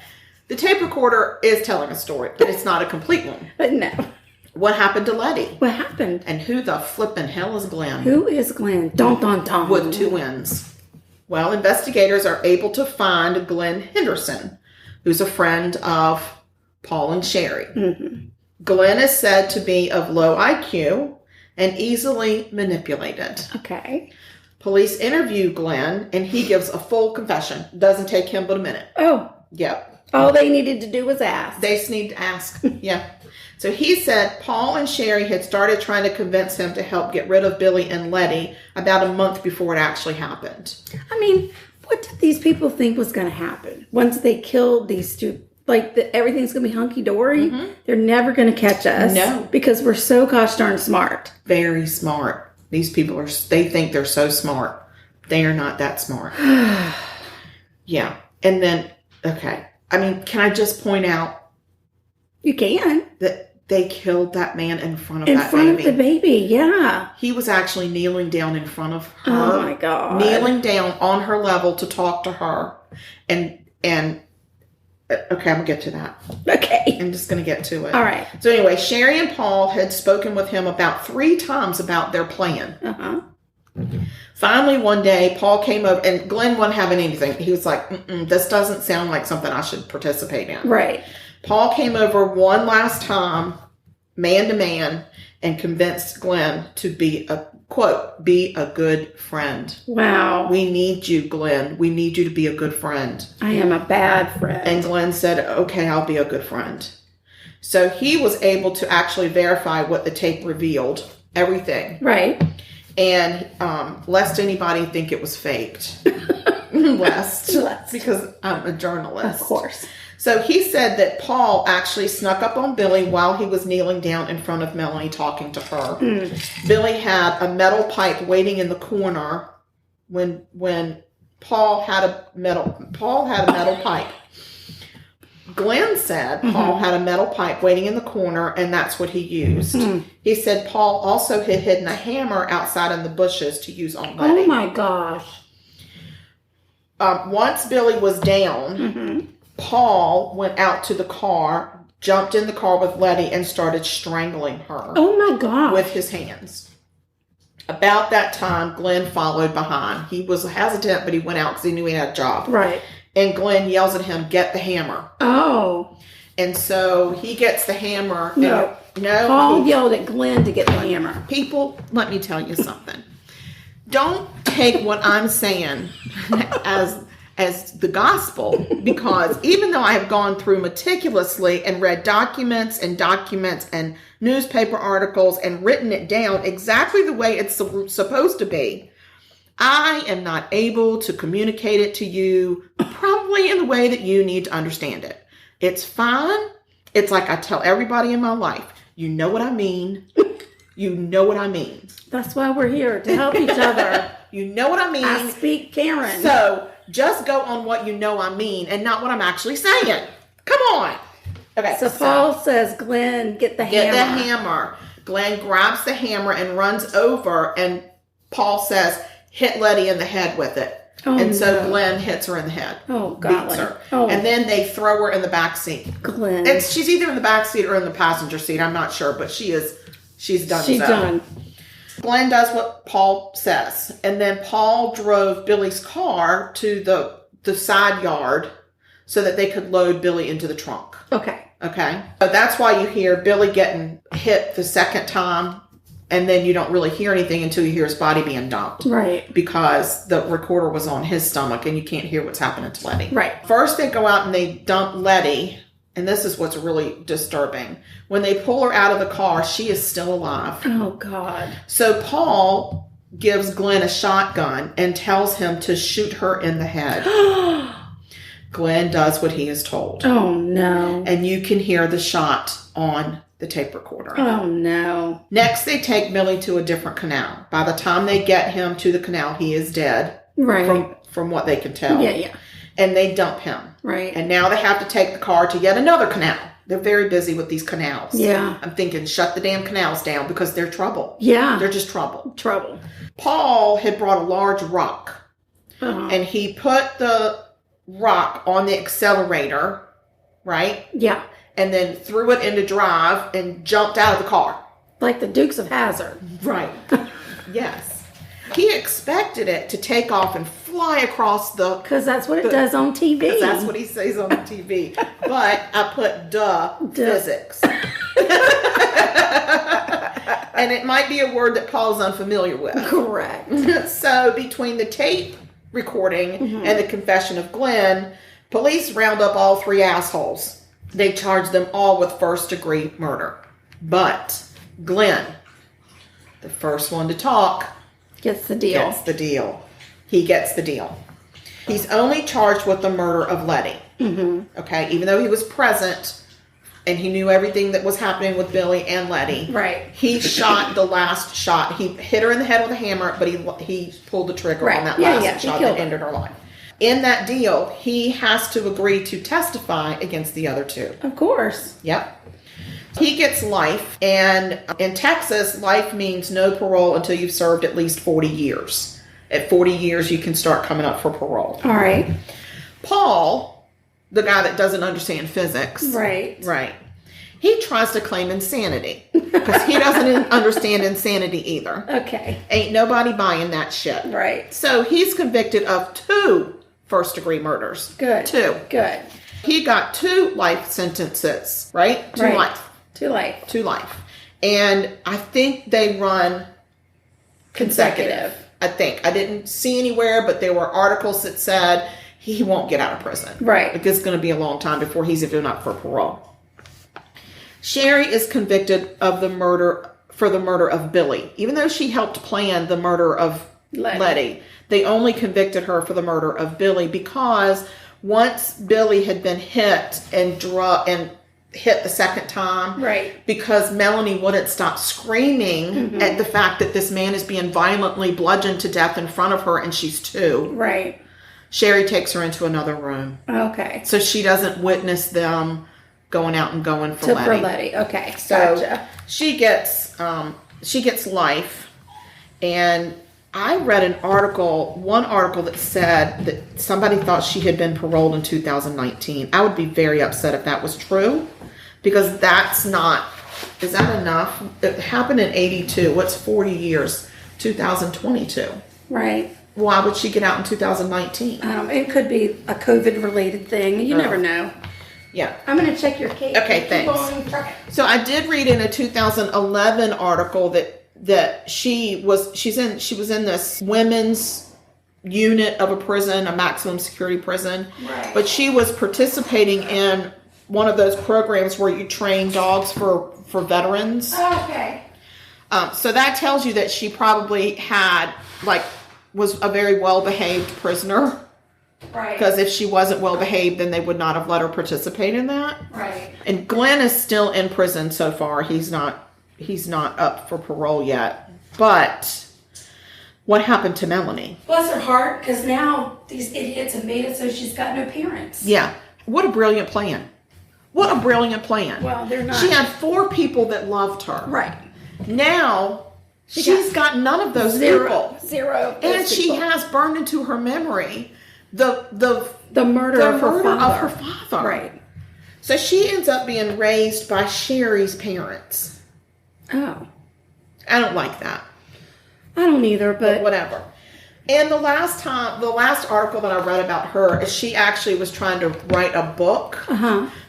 The tape recorder is telling a story, but it's not a complete one. But no. What happened to Letty? What happened? And who the flippin' hell is Glenn? Who is Glenn? Dun, dun, dun. With 2 N's. Well, investigators are able to find Glenn Henderson, who's a friend of Paul and Sherry. Glenn is said to be of low IQ and easily manipulated. Okay. Police interview Glenn, and he gives a full confession. Doesn't take him but a minute. Oh. Yep. All they needed to do was ask. They just need to ask. Yeah. So he said Paul and Sherry had started trying to convince him to help get rid of Billy and Letty about a month before it actually happened. I mean, what did these people think was going to happen? Once they killed these 2, everything's going to be hunky-dory? They're never going to catch us. No. Because we're so gosh darn smart. Very smart. These people they think they're so smart. They are not that smart. Yeah. And then, okay. I mean, can I just point out? You can. That they killed that man in front of that baby. In front of the baby, yeah. He was actually kneeling down in front of her. Oh, my God. Kneeling down on her level to talk to her. And okay, I'm going to get to that. Okay. I'm just going to get to it. All right. So anyway, Sherry and Paul had spoken with him about 3 times about their plan. Finally, one day, Paul came over, and Glenn wasn't having anything. He was like, this doesn't sound like something I should participate in. Right. Paul came over one last time, man to man, and convinced Glenn to be a good friend. Wow. We need you, Glenn. We need you to be a good friend. I am a bad friend. And Glenn said, okay, I'll be a good friend. So he was able to actually verify what the tape revealed, everything. Right. And lest anybody think it was faked. lest. Because I'm a journalist. Of course. So he said that Paul actually snuck up on Billy while he was kneeling down in front of Melanie talking to her. Billy had a metal pipe waiting in the corner when Paul had a metal pipe. Glenn said Paul had a metal pipe waiting in the corner, and that's what he used. He said Paul also had hidden a hammer outside in the bushes to use on Letty. Oh my gosh. Once Billy was down, Paul went out to the car, jumped in the car with Letty, and started strangling her. Oh my gosh. With his hands. About that time, Glenn followed behind. He was hesitant, but he went out because he knew he had a job. Right. And Glenn yells at him, "Get the hammer." Oh. And so he gets the hammer. No. Paul yelled at Glenn to get the hammer. People, let me tell you something. Don't take what I'm saying as the gospel, because even though I have gone through meticulously and read documents and newspaper articles and written it down exactly the way it's supposed to be, I am not able to communicate it to you probably in the way that you need to understand it. It's fine. It's like I tell everybody in my life, you know what I mean. You know what I mean. That's why we're here, to help each other. You know what I mean. I speak Karen. So just go on what you know I mean and not what I'm actually saying. Come on. Okay. So Paul says, Glenn, get the hammer. Get the hammer. Glenn grabs the hammer and runs over, and Paul says, hit Letty in the head with it. Oh, and so no. Glenn hits her in the head. Oh, God. Beats her. Oh. And then they throw her in the back seat. Glenn. She's either in the back seat or in the passenger seat. I'm not sure, but she's done. She's done. Glenn does what Paul says. And then Paul drove Billy's car to the side yard so that they could load Billy into the trunk. Okay. So that's why you hear Billy getting hit the second time, and then you don't really hear anything until you hear his body being dumped. Right. Because the recorder was on his stomach and you can't hear what's happening to Letty. Right. First they go out and they dump Letty, and this is what's really disturbing. When they pull her out of the car, she is still alive. Oh, God. So Paul gives Glenn a shotgun and tells him to shoot her in the head. Glenn does what he is told. Oh, no. And you can hear the shot on the tape recorder. Oh, no. Next, they take Billy to a different canal. By the time they get him to the canal, he is dead. Right. From what they can tell. Yeah. And they dump him. Right. And now they have to take the car to yet another canal. They're very busy with these canals. Yeah. I'm thinking, shut the damn canals down, because they're trouble. Yeah. They're just trouble. Trouble. Paul had brought a large rock. Uh-huh. And he put the rock on the accelerator, right? Yeah. And then threw it into drive and jumped out of the car. Like the Dukes of Hazzard. Right. Yes. He expected it to take off and fly across the... Because that's what it does on TV. Because that's what he says on the TV. But I put physics. And it might be a word that Paul's unfamiliar with. Correct. So between the tape recording and the confession of Glenn, police round up all three assholes. They charge them all with first-degree murder. But Glenn, the first one to talk, Gets the deal. He gets the deal. He's only charged with the murder of Letty. Okay, even though he was present and he knew everything that was happening with Billy and Letty. Right. He shot the last shot. He hit her in the head with a hammer, but he pulled the trigger on that last shot that ended her life. In that deal, he has to agree to testify against the other two. Of course. Yep. He gets life, and in Texas, life means no parole until you've served at least 40 years. At 40 years, you can start coming up for parole. All right. Paul, the guy that doesn't understand physics. Right. He tries to claim insanity because he doesn't understand insanity either. Okay. Ain't nobody buying that shit. Right. So he's convicted of 2 first-degree murders. Good. 2. Good. He got 2 life sentences, right? 2 Right. life. 2 life. 2 life. And I think they run consecutive. I think. I didn't see anywhere, but there were articles that said he won't get out of prison. Right. Like, it's going to be a long time before he's even up for parole. Sherry is convicted of the murder for the murder of Billy. Even though she helped plan the murder of Letty, they only convicted her for the murder of Billy because once Billy had been hit and hit the second time, right? Because Melanie wouldn't stop screaming at the fact that this man is being violently bludgeoned to death in front of her, and she's 2. Right. Sherry takes her into another room. Okay. So she doesn't witness them going out and going for Letty. For Letty. Okay. So Gotcha. she gets life, and I read one article that said that somebody thought she had been paroled in 2019. I would be very upset if that was true, because that's not, is that enough? It happened in 82. What's 40 years? 2022. Right. Why would she get out in 2019? It could be a COVID-related thing. You never know. Yeah. I'm going to check your case. Okay, thanks. So I did read in a 2011 article that she was in this women's unit of a prison, a maximum security prison. Right. But she was participating in one of those programs where you train dogs for veterans. Oh, okay. So that tells you that she probably was a very well-behaved prisoner. Right. Because if she wasn't well-behaved, then they would not have let her participate in that. Right. And Glenn is still in prison so far. He's not up for parole yet. But what happened to Melanie? Bless her heart, because now these idiots have made it so she's got no parents. Yeah. What a brilliant plan. What a brilliant plan. Well, they're not. She had 4 people that loved her. Right. Now, she's got none of those people. Zero. And she has burned into her memory the murder of her father. Right. So she ends up being raised by Sherry's parents. Oh. I don't like that. I don't either, but whatever. And the last article that I read about her is she actually was trying to write a book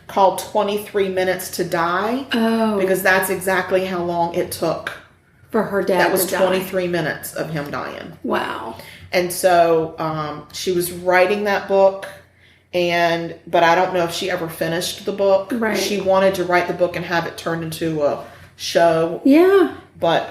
called 23 Minutes to Die. Oh. Because that's exactly how long it took for her dad. That was 23 minutes of him dying. Wow. And so she was writing that book, but I don't know if she ever finished the book. Right. She wanted to write the book and have it turned into a show. Yeah. But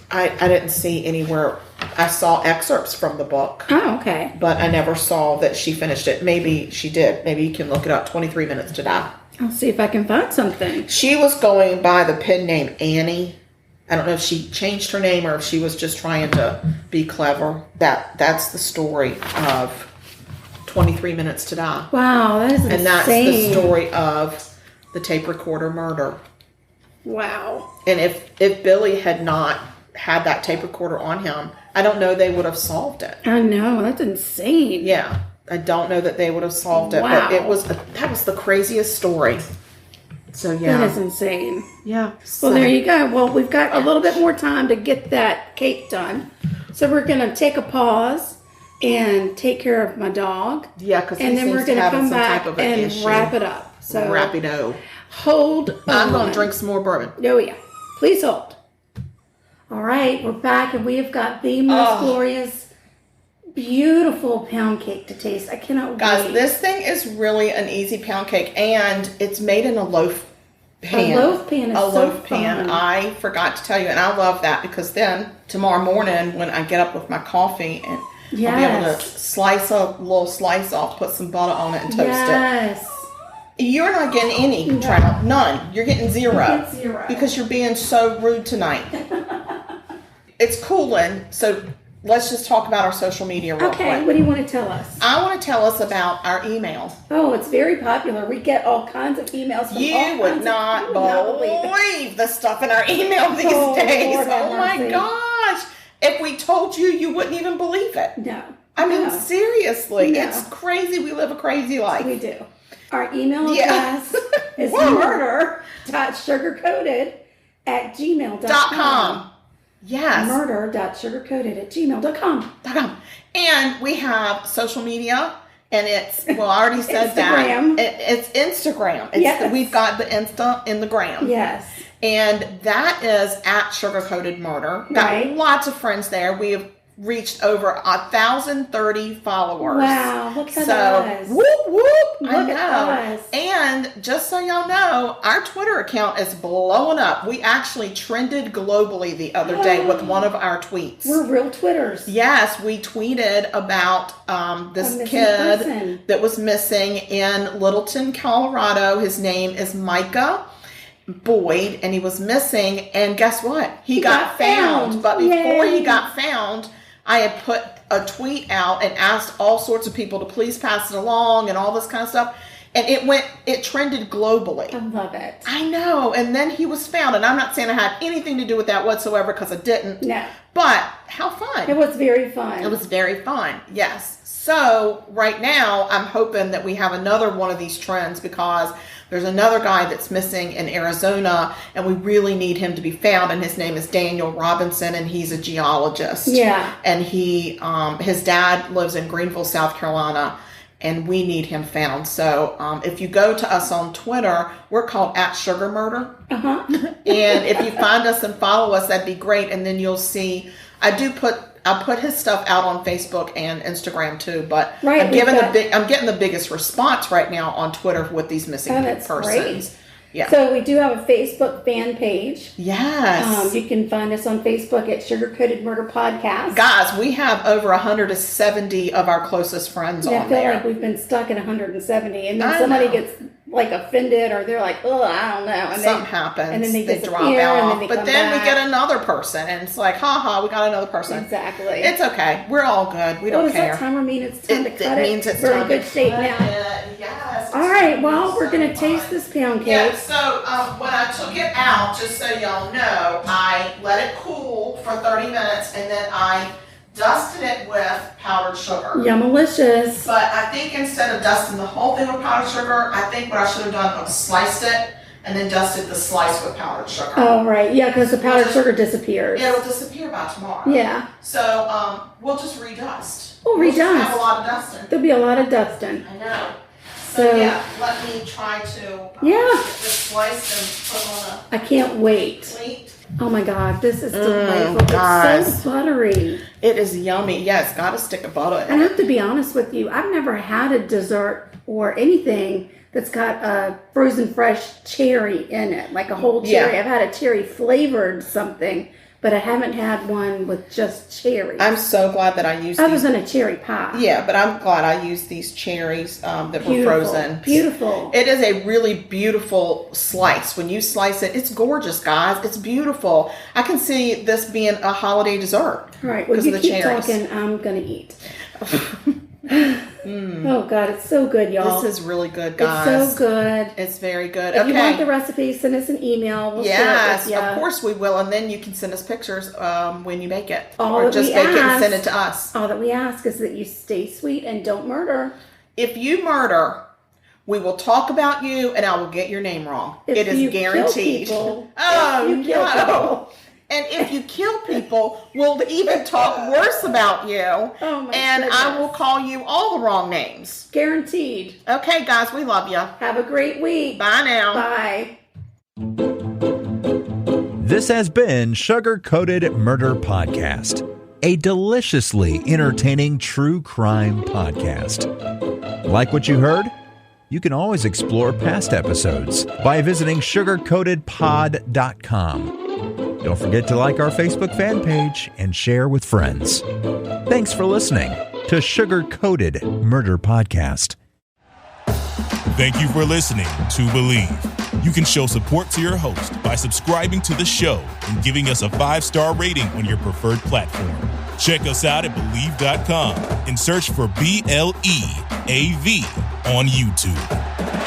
I didn't see anywhere. I saw excerpts from the book. Oh, okay. But I never saw that she finished it. Maybe she did. Maybe you can look it up. 23 Minutes to Die. I'll see if I can find something. She was going by the pen name Annie. I don't know if she changed her name or if she was just trying to be clever. That's the story of 23 Minutes to Die. Wow, that is insane. And that's the story of the tape recorder murder. Wow. And if Billy had not had that tape recorder on him, I don't know they would have solved it. I know, that's insane. Yeah, I don't know that they would have solved it. Wow. But that was the craziest story. So yeah. That is insane. Yeah. Well, there you go. Well, we've got a little bit more time to get that cake done. So we're going to take a pause and take care of my dog. Yeah, because and then we're going to come back and issue. wrap it up. So Rapido. Hold on. I'm going to drink some more bourbon. Oh, yeah. Please hold. All right, we're back and we have got the most glorious, beautiful pound cake to taste. I cannot Guys, wait. this thing is really an easy pound cake, and it's made in a loaf pan. A loaf pan is so fun. I forgot to tell you, and I love that because then tomorrow morning when I get up with my coffee, and I'll be able to slice a little slice off, put some butter on it, and toast it. Yes. You're not getting any trout. None. You're getting zero. I get zero. Because you're being so rude tonight. It's cooling, so let's just talk about our social media real quick. Okay, what do you want to tell us? I want to tell us about our email. Oh, it's very popular. We get all kinds of emails from You would not believe the stuff in our email these days. Lord Oh my mercy. gosh. If we told you, you wouldn't even believe it. No. I mean, No. seriously. No. It's crazy. We live a crazy life. We do. Our email address is murder.sugarcoated@gmail.com. Yes. Murder.sugarcoated@gmail.com. And we have social media, and it's, well, I already said Instagram. that. It's Instagram. Yes. We've got the Insta in the gram. Yes. And that is @sugarcoatedmurder. Got Right. lots of friends there. We have reached over 1,030 followers. Wow, look at so, us. Whoop, whoop. Look I know. at us. And just so y'all know, our Twitter account is blowing up. We actually trended globally the other day with one of our tweets. We're real Twitters. Yes, we tweeted about this kid that was missing in Littleton, Colorado. His name is Micah Boyd, and he was missing. And guess what? He got found. But before he got found, I had put a tweet out and asked all sorts of people to please pass it along and all this kind of stuff. And it trended globally. I love it. I know. And then he was found. And I'm not saying I had anything to do with that whatsoever because I didn't. No. But how fun. It was very fun. It was very fun. Yes. So right now I'm hoping that we have another one of these trends because there's another guy that's missing in Arizona and we really need him to be found. And his name is Daniel Robinson and he's a geologist. Yeah. And his dad lives in Greenville, South Carolina. And we need him found. So if you go to us on Twitter, we're called @SugarMurder. Uh-huh. And if you find us and follow us, that'd be great. And then you'll see, I put his stuff out on Facebook and Instagram too. But right, I'm getting the biggest response right now on Twitter with these missing persons. Great. Yeah. So we do have a Facebook fan page. Yes. You can find us on Facebook at Sugar Coated Murder Podcast. Guys, we have over 170 of our closest friends on there. I feel like we've been stuck at 170, and then somebody gets like offended, or they're like, "Oh, I don't know," and something happens, and then they drop out. But then we get another person, and it's like, we got another person. Exactly. It's okay. We're all good. We don't care. Does that timer mean it's time to cut it? It means it's We're time in good shape now. Yes. All right. Well, we're gonna taste this pound cake. Yeah. So when I took it out, just so y'all know, I let it cool for 30 minutes, and then I dusted it with powdered sugar. Yummalicious. But I think instead of dusting the whole thing with powdered sugar, I think what I should have done was sliced it and then dusted the slice with powdered sugar. Oh, right. Yeah, because the powdered sugar disappears. It'll disappear by tomorrow. Yeah. So we'll just redust. We'll just redust. have a lot of dusting. There'll be a lot of dusting. I know. So yeah, let me try to get this sliced and put on I can't wait. plate. Oh my God, this is delightful. It's so buttery. It is yummy. Yeah, it's got a stick of butter in it. And I have to be honest with you, I've never had a dessert or anything that's got a frozen fresh cherry in it, like a whole cherry. Yeah. I've had a cherry flavored something, but I haven't had one with just cherry. I'm so glad that I used Other than a cherry pie. Yeah, but I'm glad I used these cherries that were frozen. Beautiful. It is a really beautiful slice. When you slice it, it's gorgeous, guys. It's beautiful. I can see this being a holiday dessert. All right, well, you keep cherries. talking. I'm going to eat. Oh, God, it's so good, y'all. This is really good, guys. It's so good. It's very good. If you want the recipe, send us an email. We'll share it with you. Of course we will. And then you can send us pictures when you make it. All or that just we make it and ask- send it to us. All that we ask is that you stay sweet and don't murder. If you murder, we will talk about you and I will get your name wrong. It is guaranteed. No. And if you kill people, we'll even talk worse about you. Oh my and goodness. I will call you all the wrong names. Guaranteed. Okay, guys, we love you. Have a great week. Bye now. Bye. This has been Sugar Coated Murder Podcast, a deliciously entertaining true crime podcast. Like what you heard? You can always explore past episodes by visiting sugarcoatedpod.com. Don't forget to like our Facebook fan page and share with friends. Thanks for listening to Sugar Coated Murder Podcast. Thank you for listening to Believe. You can show support to your host by subscribing to the show and giving us a 5-star rating on your preferred platform. Check us out at Believe.com and search for BLEAV on YouTube.